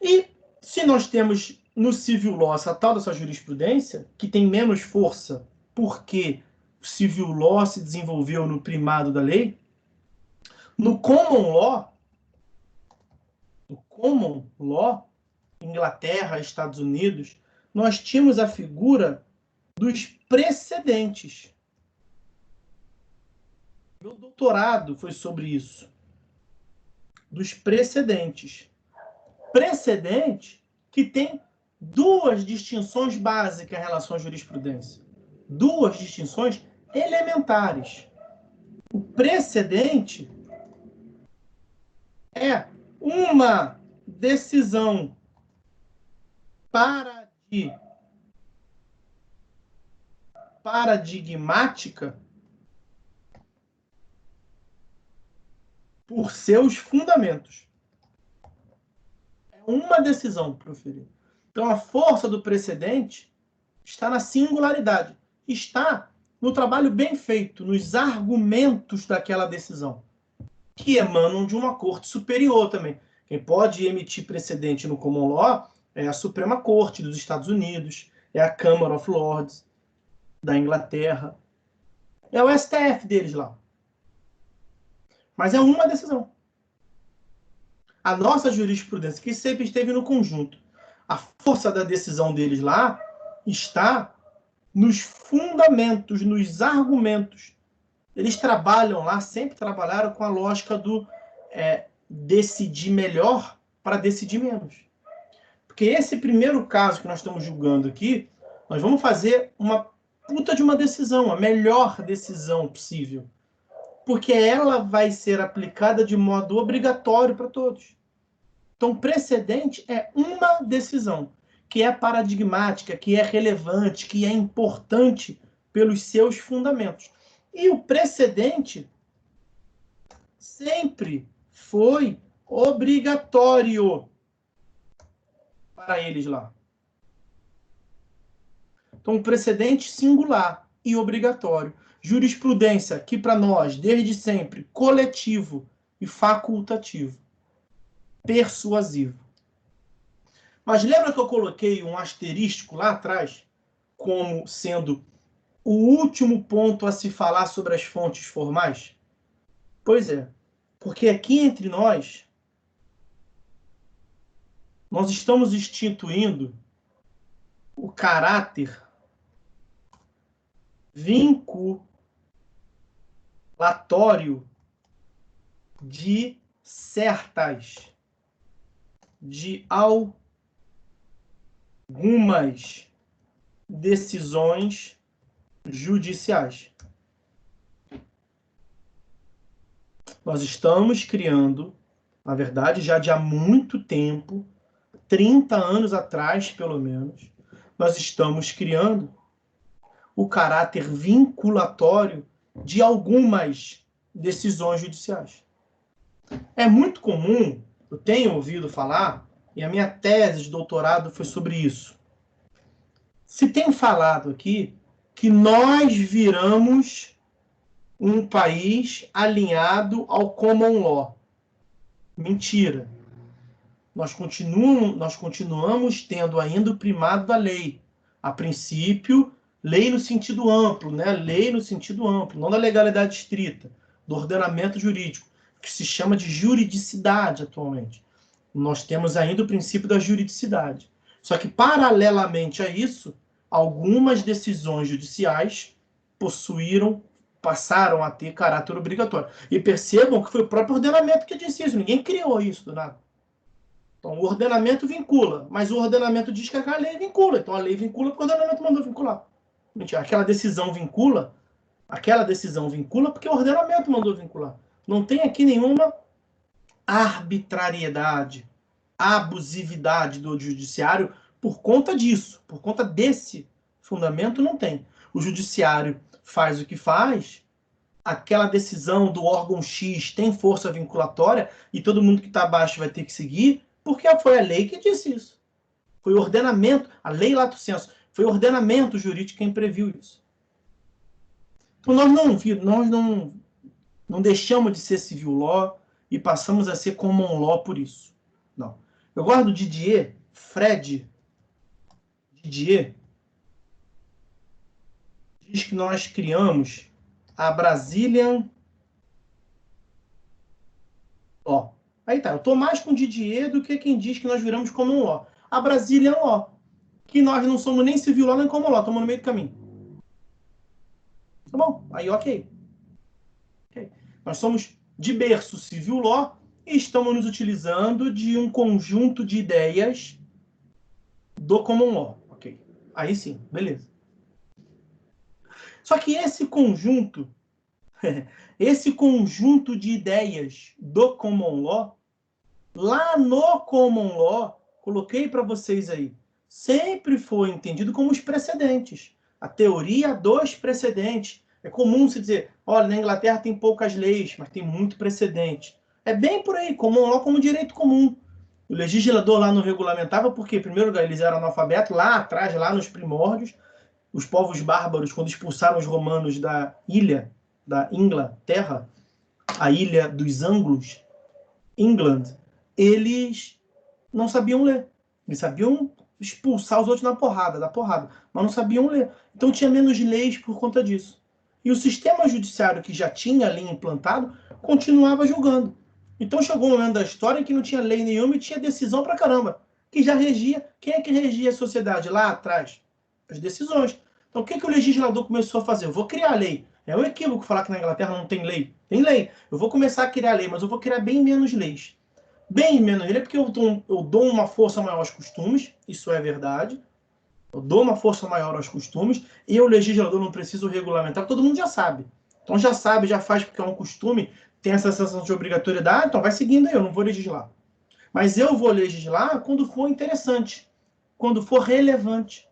E se nós temos no civil law essa tal dessa jurisprudência, que tem menos força porque o civil law se desenvolveu no primado da lei, no common law, Inglaterra, Estados Unidos, nós tínhamos a figura dos precedentes. Meu doutorado foi sobre isso. Dos precedentes. Precedente que tem duas distinções básicas em relação à jurisprudência. Duas distinções elementares. O precedente é uma decisão para de paradigmática por seus fundamentos. É uma decisão proferida. Então, a força do precedente está na singularidade, está no trabalho bem feito, nos argumentos daquela decisão, que emanam de uma corte superior também. Quem pode emitir precedente no common law é a Suprema Corte dos Estados Unidos, é a Câmara of Lords da Inglaterra, é o STF deles lá. Mas é uma decisão. A nossa jurisprudência, que sempre esteve no conjunto, a força da decisão deles lá está nos fundamentos, nos argumentos. Eles trabalham lá, sempre trabalharam com a lógica do decidir melhor para decidir menos. Porque esse primeiro caso que nós estamos julgando aqui, nós vamos fazer uma puta de uma decisão, a melhor decisão possível. Porque ela vai ser aplicada de modo obrigatório para todos. Então, precedente é uma decisão que é paradigmática, que é relevante, que é importante pelos seus fundamentos. E o precedente sempre foi obrigatório para eles lá. Então, precedente singular e obrigatório. Jurisprudência, que para nós, desde sempre, coletivo e facultativo. Persuasivo. Mas lembra que eu coloquei um asterístico lá atrás, como sendo o último ponto a se falar sobre as fontes formais? Pois é, porque aqui entre nós estamos instituindo o caráter vinculatório de certas, de algumas decisões judiciais. Nós estamos criando, na verdade, já de há muito tempo, 30 anos atrás, pelo menos, nós estamos criando o caráter vinculatório de algumas decisões judiciais. É muito comum, eu tenho ouvido falar, e a minha tese de doutorado foi sobre isso. Se tem falado aqui que nós viramos um país alinhado ao common law. Mentira. Nós continuamos tendo ainda o primado da lei. A princípio, lei no sentido amplo, né? Lei no sentido amplo, não da legalidade estrita, do ordenamento jurídico, que se chama de juridicidade atualmente. Nós temos ainda o princípio da juridicidade. Só que, paralelamente a isso, algumas decisões judiciais passaram a ter caráter obrigatório. E percebam que foi o próprio ordenamento que disse isso. Ninguém criou isso do nada. Então, o ordenamento vincula, mas o ordenamento diz que a lei vincula. Então, a lei vincula porque o ordenamento mandou vincular. Mentira, aquela decisão vincula porque o ordenamento mandou vincular. Não tem aqui nenhuma arbitrariedade, abusividade do judiciário por conta disso. Por conta desse fundamento, não tem. O judiciário faz o que faz, aquela decisão do órgão X tem força vinculatória e todo mundo que está abaixo vai ter que seguir, porque foi a lei que disse isso. Foi o ordenamento, a lei lato sensu, foi o ordenamento jurídico quem previu isso. Então, nós não deixamos de ser civil law e passamos a ser common law por isso. Não. Eu gosto do Didier, Didier, diz que nós criamos a Brazilian... Ó, aí tá, eu tô mais com Didier do que quem diz que nós viramos common law. A Brazilian Law, que nós não somos nem civil law nem common law, estamos no meio do caminho. Tá bom, aí ok. Nós somos de berço civil law e estamos nos utilizando de um conjunto de ideias do common law. Ok, aí sim, beleza. Só que esse conjunto de ideias do common law, lá no common law, coloquei para vocês aí, sempre foi entendido como os precedentes. a teoria dos precedentes. É comum se dizer, olha, na Inglaterra tem poucas leis, mas tem muito precedente. É bem por aí, common law como direito comum. O legislador lá não regulamentava porque, em primeiro lugar, eles eram analfabetos, lá atrás, lá nos primórdios, os povos bárbaros, quando expulsaram os romanos da ilha, da Inglaterra, a ilha dos Anglos, England, eles não sabiam ler. Eles sabiam expulsar os outros na porrada, da porrada, mas não sabiam ler. Então tinha menos leis por conta disso. E o sistema judiciário que já tinha ali implantado continuava julgando. Então chegou um momento da história em que não tinha lei nenhuma e tinha decisão pra caramba, que já regia. Quem é que regia a sociedade lá atrás? As decisões. Então o que o legislador começou a fazer? Eu vou criar lei. É um equívoco falar que na Inglaterra não tem lei. Tem lei. Eu vou começar a criar lei, mas eu vou criar bem menos leis. Bem menos lei, porque eu dou uma força maior aos costumes, isso é verdade. Eu dou uma força maior aos costumes e o legislador não precisa regulamentar, todo mundo já sabe. Então já sabe, já faz porque é um costume, tem essa sensação de obrigatoriedade, então vai seguindo aí, eu não vou legislar. Mas eu vou legislar quando for interessante, quando for relevante.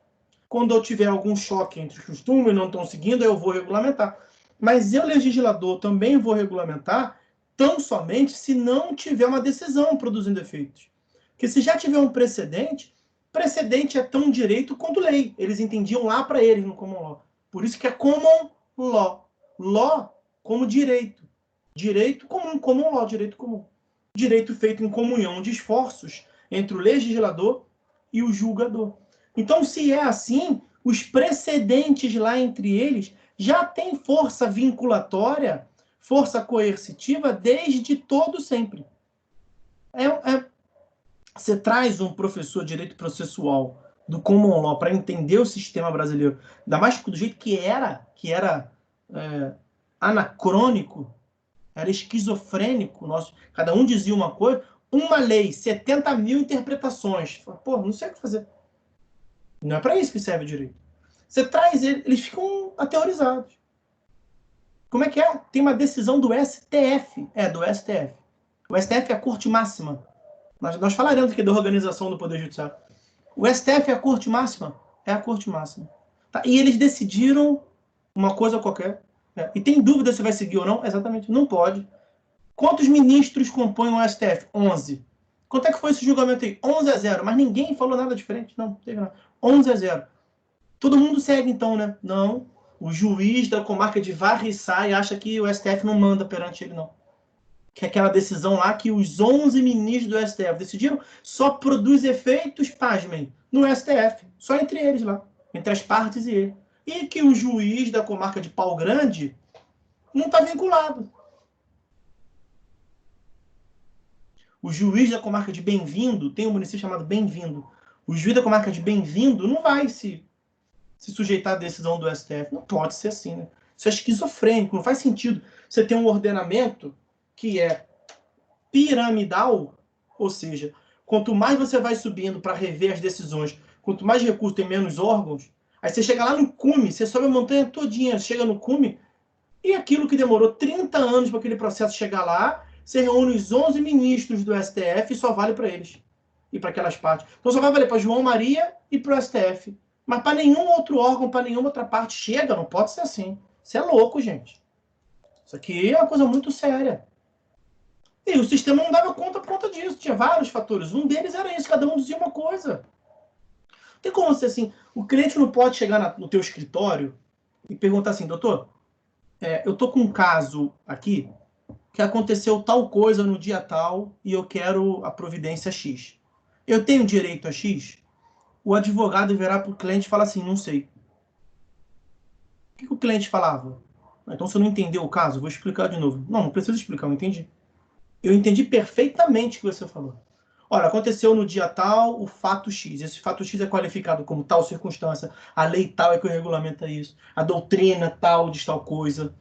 Quando eu tiver algum choque entre os costumes, não estão seguindo, eu vou regulamentar. Mas eu, legislador, também vou regulamentar tão somente se não tiver uma decisão produzindo efeitos. Porque se já tiver um precedente é tão direito quanto lei. Eles entendiam lá para eles no common law. Por isso que é common law. Law como direito. Direito comum, common law, direito comum. Direito feito em comunhão de esforços entre o legislador e o julgador. Então, se é assim, os precedentes lá entre eles já têm força vinculatória, força coercitiva desde todo sempre. Você traz um professor de direito processual do common law para entender o sistema brasileiro, ainda mais do jeito que era anacrônico, era esquizofrênico, cada um dizia uma coisa, uma lei, 70 mil interpretações. Pô, não sei o que fazer. Não é para isso que serve o direito. Você traz eles ficam aterrorizados. Como é que é? Tem uma decisão do STF. Do STF. O STF é a corte máxima. Nós falaremos aqui da organização do Poder Judiciário. O STF é a corte máxima? É a corte máxima. Tá? E eles decidiram uma coisa qualquer. E tem dúvida se vai seguir ou não? Exatamente, não pode. Quantos ministros compõem o STF? 11. Quanto é que foi esse julgamento aí? 11-0. Mas ninguém falou nada diferente. Não teve nada. 11-0. Todo mundo segue, então, né? Não. O juiz da comarca de Varriçai acha que o STF não manda perante ele, não. Que é aquela decisão lá que os 11 ministros do STF decidiram só produz efeitos, pasmem, no STF. Só entre eles lá. Entre as partes e ele. E que o juiz da comarca de Pau Grande não está vinculado. O juiz da comarca de Bem-vindo, tem um município chamado Bem-vindo. O juiz da comarca de Bem-vindo não vai se sujeitar à decisão do STF. Não pode ser assim, né? Isso é esquizofrênico, não faz sentido. Você tem um ordenamento que é piramidal, ou seja, quanto mais você vai subindo para rever as decisões, quanto mais recursos tem menos órgãos, aí você chega lá no cume, você sobe a montanha todinha, chega no cume, e aquilo que demorou 30 anos para aquele processo chegar lá, você reúne os 11 ministros do STF e só vale para eles. E para aquelas partes. Então só vai valer para João Maria e para o STF. Mas para nenhum outro órgão, para nenhuma outra parte chega, não pode ser assim. Isso é louco, gente. Isso aqui é uma coisa muito séria. E o sistema não dava conta por conta disso. Tinha vários fatores. Um deles era isso, cada um dizia uma coisa. Não tem como ser assim. O cliente não pode chegar no teu escritório e perguntar assim, doutor, eu tô com um caso aqui que aconteceu tal coisa no dia tal e eu quero a providência X. Eu tenho direito a X? O advogado virá para o cliente e fala assim, não sei. O que o cliente falava? Então você não entendeu o caso? Vou explicar de novo. Não precisa explicar, eu entendi. Eu entendi perfeitamente o que você falou. Olha, aconteceu no dia tal o fato X. Esse fato X é qualificado como tal circunstância. A lei tal é que regulamenta isso. A doutrina tal diz tal coisa.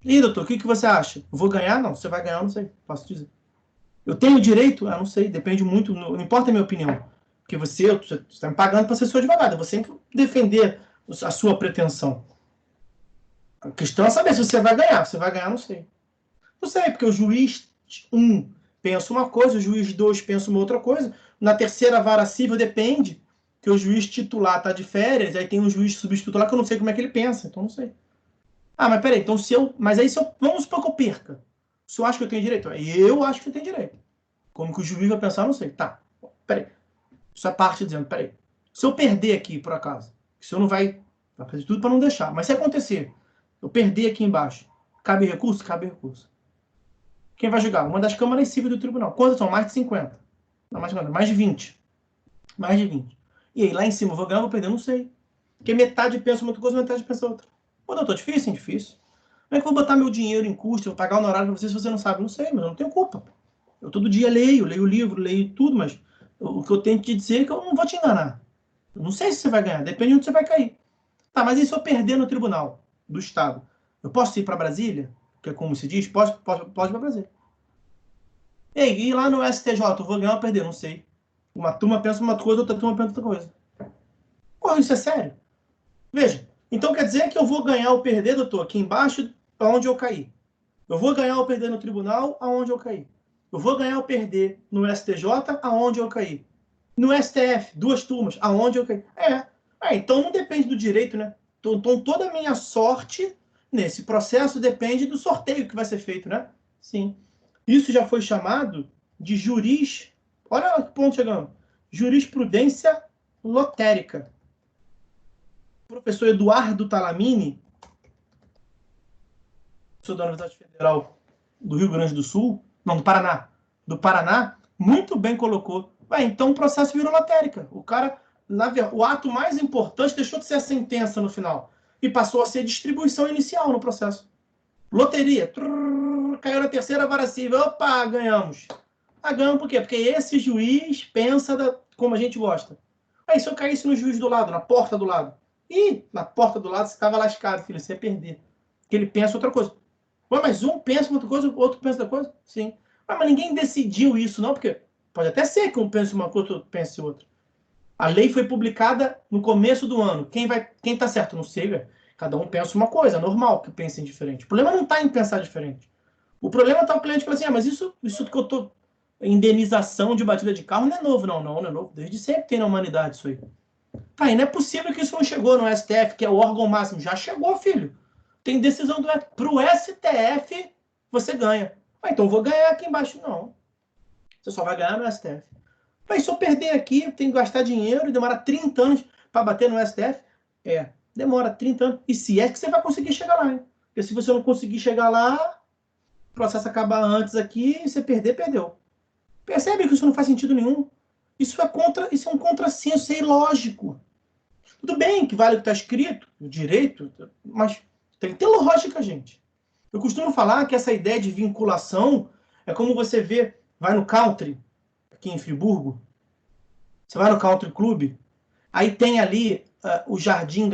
E doutor, o que você acha? Eu vou ganhar? Não. Você vai ganhar? Não sei. Posso dizer. Eu tenho direito? Não sei. Depende muito. Não importa a minha opinião. Porque você está me pagando para ser seu advogado. Eu vou sempre defender a sua pretensão. A questão é saber se você vai ganhar. Se vai ganhar, não sei. Não sei, porque o juiz 1 pensa uma coisa, o juiz 2 pensa uma outra coisa. Na terceira vara civil depende. que o juiz titular está de férias, aí tem um juiz substituto lá que eu não sei como é que ele pensa, então não sei. Ah, mas peraí, então vamos supor que eu perca. O senhor acha que eu tenho direito? Eu acho que eu tenho direito. Como que o juiz vai pensar, não sei. Tá, peraí. Isso é parte dizendo, peraí. Se eu perder aqui, por acaso, o senhor não vai fazer tudo para não deixar. Mas se acontecer, eu perder aqui embaixo, cabe recurso? Cabe recurso. Quem vai julgar? Uma das câmaras cíveis do tribunal. Quantas são? Mais de 50. Não, mais de 50. Mais de 20. Mais de 20. E aí, lá em cima, eu vou ganhar ou vou perder? Não sei. Porque metade pensa uma coisa, metade pensa outra. Pô, doutor, difícil? Difícil. Como é que eu vou botar meu dinheiro em custo, vou pagar o honorário para você se você não sabe? Não sei, mas eu não tenho culpa. Eu todo dia leio o livro, leio tudo, mas o que eu tenho que te dizer é que eu não vou te enganar. Eu não sei se você vai ganhar, depende de onde você vai cair. Tá, mas e se eu perder no tribunal do Estado? Eu posso ir para Brasília? Que é como se diz, pode ir para Brasília. E lá no STJ, eu vou ganhar ou perder? Não sei. Uma turma pensa uma coisa, outra turma pensa outra coisa. Pô, isso é sério? Veja, então quer dizer que eu vou ganhar ou perder, doutor, aqui embaixo, aonde eu caí. Eu vou ganhar ou perder no tribunal, aonde eu caí. Eu vou ganhar ou perder no STJ, aonde eu caí. No STF, 2 turmas, aonde eu caí. Então não depende do direito, né? Então toda a minha sorte nesse processo depende do sorteio que vai ser feito, né? Sim. Isso já foi chamado de olha que ponto chegamos. Jurisprudência lotérica. O professor Eduardo Talamini, professor da Universidade Federal do Rio Grande do Sul, não, do Paraná, muito bem colocou. Então o processo virou lotérica. O ato mais importante deixou de ser a sentença no final e passou a ser distribuição inicial no processo. Loteria. Caiu na terceira vara civil. Opa, ganhamos. Ganhamos por quê? Porque esse juiz pensa como a gente gosta. Aí se eu caísse no juiz do lado, na porta do lado, na porta do lado você estava lascado, filho, você ia perder. Porque ele pensa outra coisa. Mas um pensa outra coisa, o outro pensa outra coisa? Sim. Mas ninguém decidiu isso, não, porque pode até ser que um pense uma coisa, outro pense outra. A lei foi publicada no começo do ano. Quem está certo? Não sei, velho. Cada um pensa uma coisa, é normal que pensem diferente. O problema não está em pensar diferente. O problema está o cliente falando assim, mas isso que eu estou... Indenização de batida de carro não é novo, não é novo. Desde sempre tem na humanidade isso aí. E não é possível que isso não chegou no STF, que é o órgão máximo. Já chegou, filho. Tem decisão pro STF, você ganha. Então eu vou ganhar aqui embaixo. Não. Você só vai ganhar no STF. Se eu perder aqui, eu tenho que gastar dinheiro e demora 30 anos para bater no STF. Demora 30 anos. E se é que você vai conseguir chegar lá, hein? Porque se você não conseguir chegar lá, o processo acaba antes aqui e você perdeu. Percebe que isso não faz sentido nenhum? Isso é um contrassenso, isso é ilógico. Tudo bem que vale o que está escrito, o direito, mas tem que ter lógica, gente. Eu costumo falar que essa ideia de vinculação é como você vê, vai no country, aqui em Friburgo, você vai no country club, aí tem ali o jardim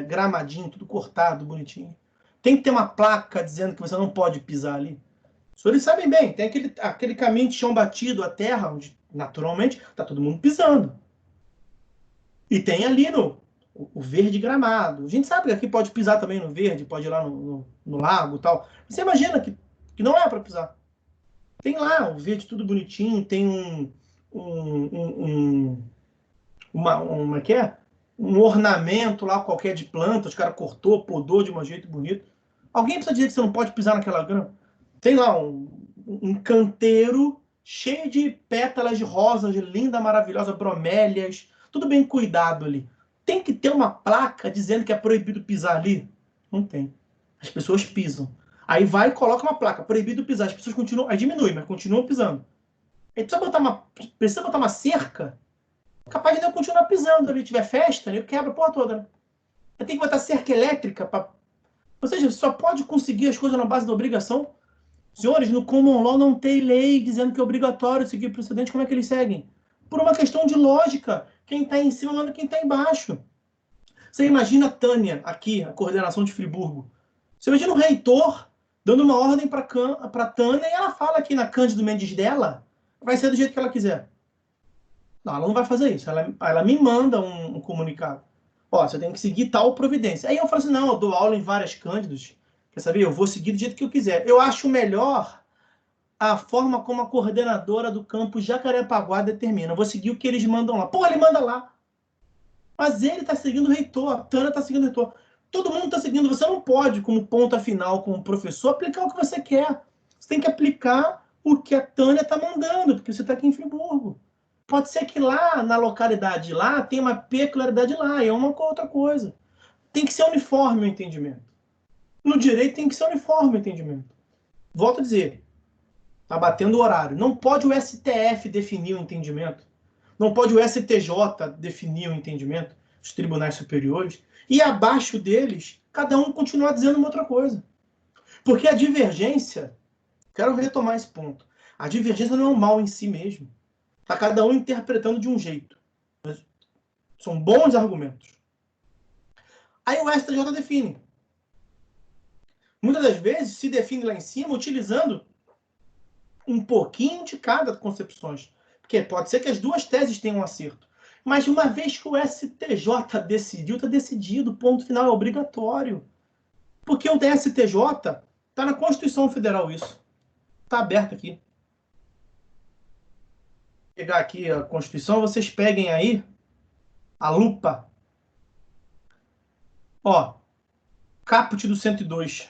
gramadinho, tudo cortado, bonitinho. Tem que ter uma placa dizendo que você não pode pisar ali. Os senhores sabem bem, tem aquele caminho de chão batido, a terra, onde naturalmente está todo mundo pisando. E tem ali o verde gramado. A gente sabe que aqui pode pisar também no verde, pode ir lá no lago e tal. Você imagina que não é para pisar. Tem lá o verde tudo bonitinho, tem um ornamento lá qualquer de planta, os caras cortou, podou de um jeito bonito. Alguém precisa dizer que você não pode pisar naquela grama? Tem lá um canteiro cheio de pétalas de rosas, linda, maravilhosa, bromélias, tudo bem cuidado ali. Tem que ter uma placa dizendo que é proibido pisar ali? Não tem. As pessoas pisam. Aí vai e coloca uma placa, proibido pisar. As pessoas continuam, aí diminui, mas continuam pisando. Aí precisa botar uma cerca, capaz de não continuar pisando ali. Tiver festa, ele quebra a porra toda, né? Aí tem que botar cerca elétrica para... Ou seja, só pode conseguir as coisas na base da obrigação. Senhores, no Common Law não tem lei dizendo que é obrigatório seguir precedente. Como é que eles seguem? Por uma questão de lógica. Quem está em cima manda quem está embaixo. Você imagina a Tânia, aqui, a coordenação de Friburgo. Você imagina o reitor dando uma ordem para a Tânia e ela fala aqui na Cândido Mendes dela, vai ser do jeito que ela quiser. Não, ela não vai fazer isso. Ela me manda um comunicado. Você tem que seguir tal providência. Aí eu falo assim, não, eu dou aula em várias Cândidos. Quer saber? Eu vou seguir do jeito que eu quiser. Eu acho melhor a forma como a coordenadora do campus Jacarepaguá determina. Eu vou seguir o que eles mandam lá. Ele manda lá. Mas ele está seguindo o reitor, a Tânia está seguindo o reitor. Todo mundo está seguindo. Você não pode, como ponta final, como professor, aplicar o que você quer. Você tem que aplicar o que a Tânia está mandando, porque você está aqui em Friburgo. Pode ser que lá, na localidade lá, tenha uma peculiaridade lá, e é uma outra coisa. Tem que ser uniforme o entendimento. No direito tem que ser uniforme o entendimento. Volto a dizer, está batendo o horário. Não pode o STF definir o entendimento. Não pode o STJ definir o entendimento, os tribunais superiores, e abaixo deles, cada um continuar dizendo uma outra coisa. Porque a divergência, quero retomar esse ponto, a divergência não é um mal em si mesmo. Está cada um interpretando de um jeito. Mas são bons argumentos. Aí o STJ define. Muitas das vezes se define lá em cima utilizando um pouquinho de cada concepções. Porque pode ser que as duas teses tenham um acerto. Mas uma vez que o STJ decidiu, está decidido, ponto final, é obrigatório. Porque o STJ está na Constituição Federal isso. Está aberto aqui. Vou pegar aqui a Constituição, vocês peguem aí a lupa. Ó, caput do 102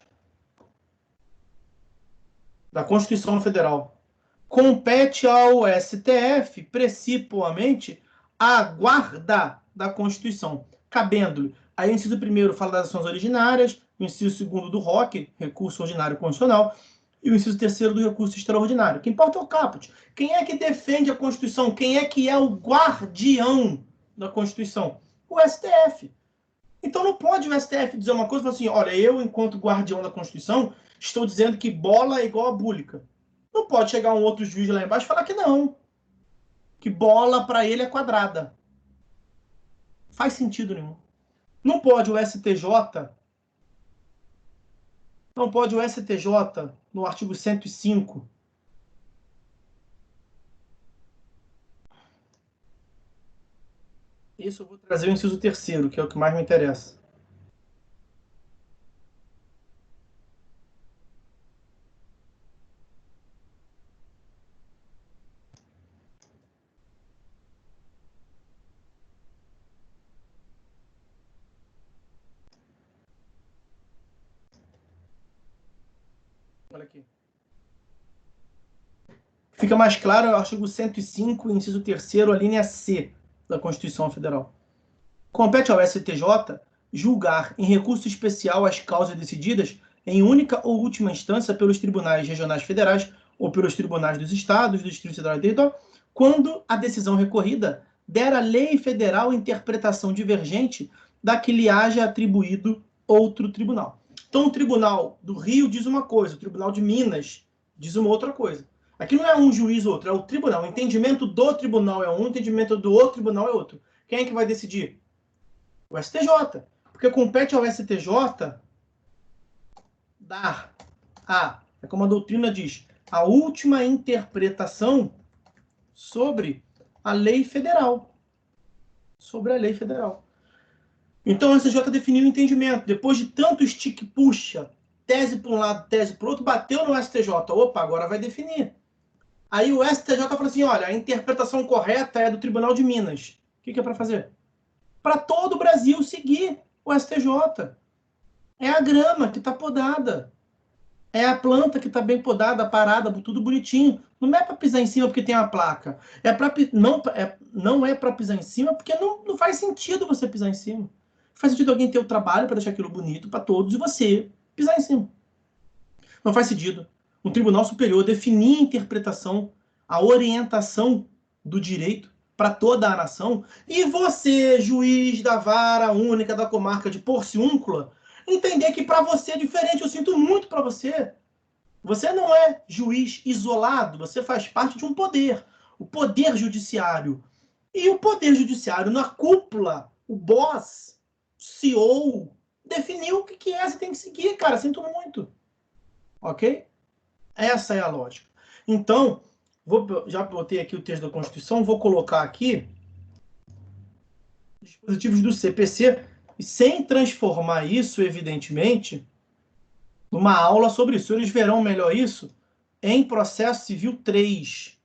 da Constituição Federal. Compete ao STF, principalmente, a guarda da Constituição, cabendo-lhe. Aí o inciso 1º fala das ações originárias, o inciso 2º do ROC, recurso ordinário constitucional, e o inciso 3º do recurso extraordinário. O que importa é o caput. Quem é que defende a Constituição? Quem é que é o guardião da Constituição? O STF. Então não pode o STF dizer uma coisa e falar assim, olha, eu, enquanto guardião da Constituição, estou dizendo que bola é igual a búlica. Não pode chegar um outro juiz lá embaixo e falar que não. Que bola para ele é quadrada. Faz sentido nenhum. Não pode o STJ, no artigo 105, isso eu vou trazer o inciso 3º, que é o que mais me interessa. Olha aqui. Fica mais claro, é o artigo 105, inciso 3º, a linha C da Constituição Federal. Compete ao STJ julgar em recurso especial as causas decididas em única ou última instância pelos tribunais regionais federais ou pelos tribunais dos estados, do Distrito Federal e território, quando a decisão recorrida der à lei federal interpretação divergente da que lhe haja atribuído outro tribunal. Então, o Tribunal do Rio diz uma coisa, o Tribunal de Minas diz uma outra coisa. Aqui não é um juiz ou outro, é o tribunal. O entendimento do tribunal é um, o entendimento do outro tribunal é outro. Quem é que vai decidir? O STJ. Porque compete ao STJ dar é como a doutrina diz, a última interpretação sobre a lei federal. Sobre a lei federal. Então, o STJ definiu o entendimento. Depois de tanto estique-puxa, tese para um lado, tese para o outro, bateu no STJ. Opa, agora vai definir. Aí o STJ falou assim, olha, a interpretação correta é do Tribunal de Minas. O que é para fazer? Para todo o Brasil seguir o STJ. É a grama que está podada. É a planta que está bem podada, parada, tudo bonitinho. Não é para pisar em cima porque tem uma placa. Não é para pisar em cima porque não faz sentido você pisar em cima. Faz sentido alguém ter o trabalho para deixar aquilo bonito para todos e você pisar em cima. Não faz sentido um tribunal superior definir a interpretação, a orientação do direito para toda a nação e você, juiz da vara única da comarca de Porciúncula, entender que para você é diferente. Eu sinto muito para você. Você não é juiz isolado, você faz parte de um poder, o poder judiciário. E o poder judiciário, na cúpula, o boss, CEO, definiu o que é, você tem que seguir, cara, sinto muito. Ok? Essa é a lógica. Então, já botei aqui o texto da Constituição, vou colocar aqui dispositivos do CPC, sem transformar isso, evidentemente, numa aula sobre isso. Eles verão melhor isso em processo civil 3,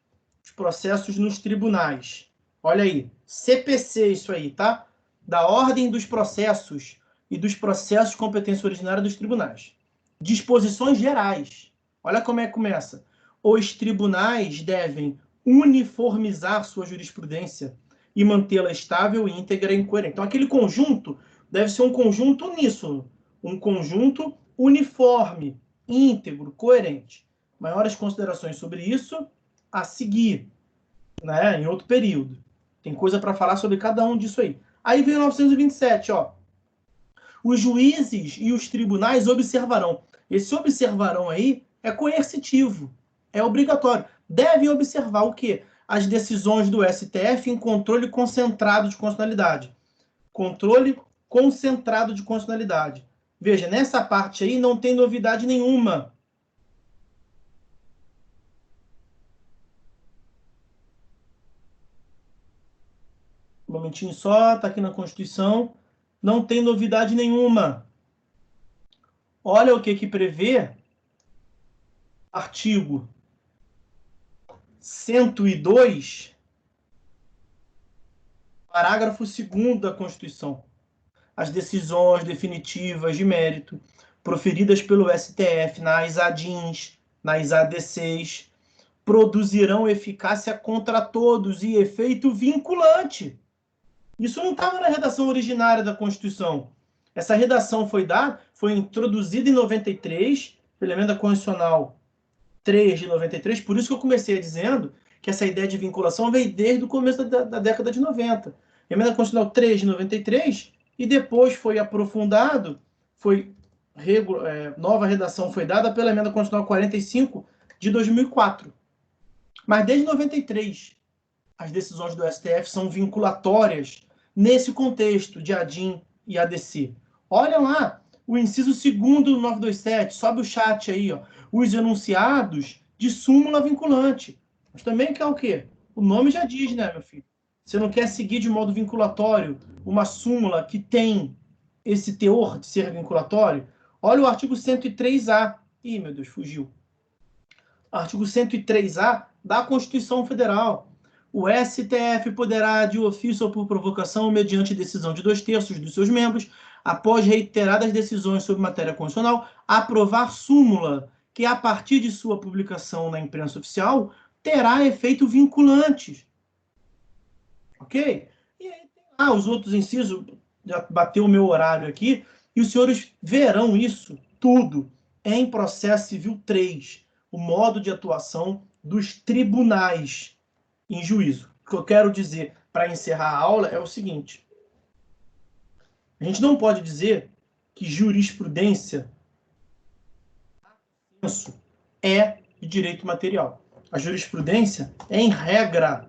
os processos nos tribunais. Olha aí, CPC isso aí, tá? da ordem dos processos e dos processos de competência originária dos tribunais. Disposições gerais. Olha como é que começa. Os tribunais devem uniformizar sua jurisprudência e mantê-la estável, íntegra e coerente. Então, aquele conjunto deve ser um conjunto uníssono, um conjunto uniforme, íntegro, coerente. Maiores considerações sobre isso a seguir, né, em outro período. Tem coisa para falar sobre cada um disso aí. Aí vem o 927, ó. Os juízes e os tribunais observarão. Esse observarão aí é coercitivo, é obrigatório. Devem observar o quê? As decisões do STF em controle concentrado de constitucionalidade. Controle concentrado de constitucionalidade. Veja, nessa parte aí não tem novidade nenhuma. Um momentinho só, está aqui na Constituição. Não tem novidade nenhuma. Olha o que prevê artigo 102, parágrafo 2º da Constituição. As decisões definitivas de mérito proferidas pelo STF nas ADINs, nas ADCs, produzirão eficácia contra todos e efeito vinculante. Isso não estava na redação originária da Constituição. Essa redação foi introduzida em 93, pela Emenda Constitucional 3 de 93, por isso que eu comecei dizendo que essa ideia de vinculação veio desde o começo da década de 90. Emenda Constitucional 3 de 93, e depois foi aprofundado, nova redação foi dada pela Emenda Constitucional 45 de 2004. Mas desde 93, as decisões do STF são vinculatórias nesse contexto de ADIM e ADC. Olha lá, o inciso 2º do 927, sobe o chat aí, ó. Os enunciados de súmula vinculante. Mas também quer o quê? O nome já diz, né, meu filho? Você não quer seguir de modo vinculatório uma súmula que tem esse teor de ser vinculatório? Olha o artigo 103A. Ih, meu Deus, fugiu. Artigo 103A da Constituição Federal. O STF poderá, de ofício ou por provocação, mediante decisão de 2/3 dos seus membros, após reiteradas decisões sobre matéria constitucional, aprovar súmula que, a partir de sua publicação na imprensa oficial, terá efeito vinculante. Ok? E aí tem lá os outros incisos, já bateu o meu horário aqui, e os senhores verão isso tudo em processo civil 3, o modo de atuação dos tribunais em juízo. O que eu quero dizer para encerrar a aula é o seguinte: a gente não pode dizer que jurisprudência é de direito material. A jurisprudência, em regra,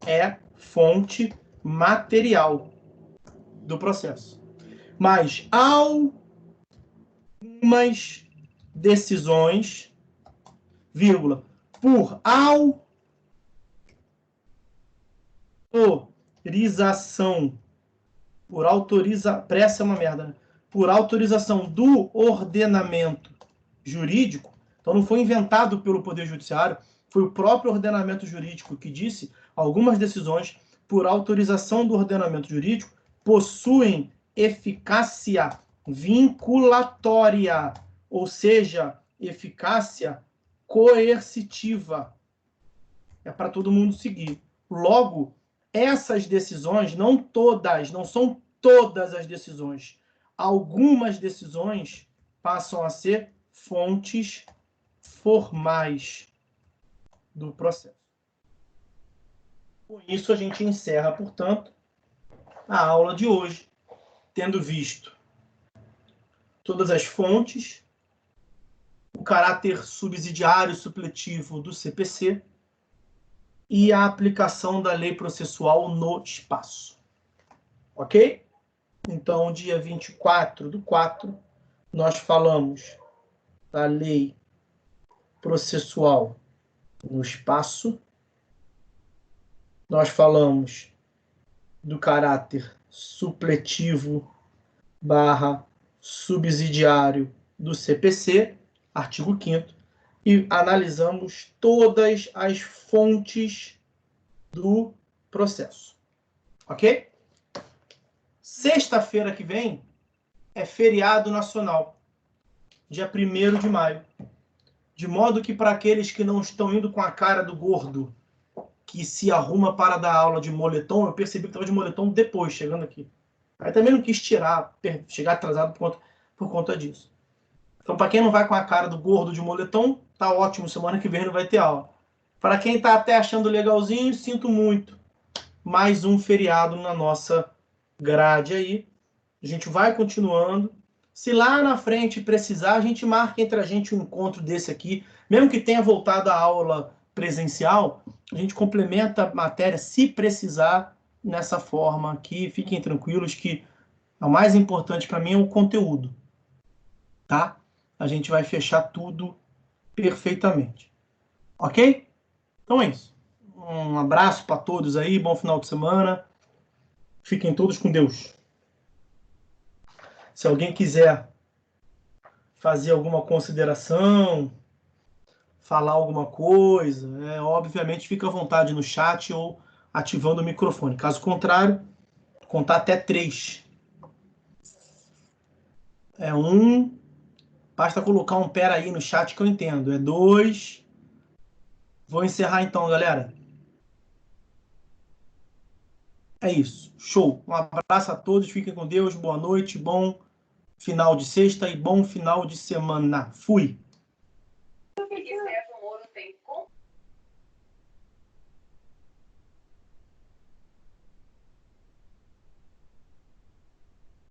é fonte material do processo. Mas algumas decisões, vírgula, por autorização, pressa é uma merda, né? Por autorização do ordenamento jurídico, então não foi inventado pelo Poder Judiciário, foi o próprio ordenamento jurídico que disse: algumas decisões, por autorização do ordenamento jurídico, possuem eficácia vinculatória, ou seja, eficácia coercitiva. É para todo mundo seguir. Logo, essas decisões, não são todas as decisões. Algumas decisões passam a ser fontes formais do processo. Com isso, a gente encerra, portanto, a aula de hoje, tendo visto todas as fontes, o caráter subsidiário supletivo do CPC e a aplicação da lei processual no espaço. Ok? Então, dia 24/4, nós falamos da lei processual no espaço. Nós falamos do caráter supletivo / subsidiário do CPC, artigo 5º, e analisamos todas as fontes do processo. Ok? Sexta-feira que vem é feriado nacional, dia 1º de maio. De modo que para aqueles que não estão indo com a cara do gordo, que se arruma para dar aula de moletom, eu percebi que estava de moletom depois, chegando aqui. Aí também não quis tirar, chegar atrasado por conta disso. Então, para quem não vai com a cara do gordo de moletom, tá ótimo, semana que vem não vai ter aula. Para quem tá até achando legalzinho, sinto muito. Mais um feriado na nossa grade aí. A gente vai continuando. Se lá na frente precisar, a gente marca entre a gente um encontro desse aqui. Mesmo que tenha voltado a aula presencial, a gente complementa a matéria, se precisar, nessa forma aqui. Fiquem tranquilos que o mais importante para mim é o conteúdo. Tá? A gente vai fechar tudo perfeitamente. Ok? Então é isso. Um abraço para todos aí, bom final de semana. Fiquem todos com Deus. Se alguém quiser fazer alguma consideração, falar alguma coisa, obviamente fica à vontade no chat ou ativando o microfone. Caso contrário, contar até 3. É 1. Basta colocar um pera aí no chat que eu entendo. É 2. Vou encerrar então, galera. É isso. Show. Um abraço a todos. Fiquem com Deus. Boa noite. Bom final de sexta e bom final de semana. Fui.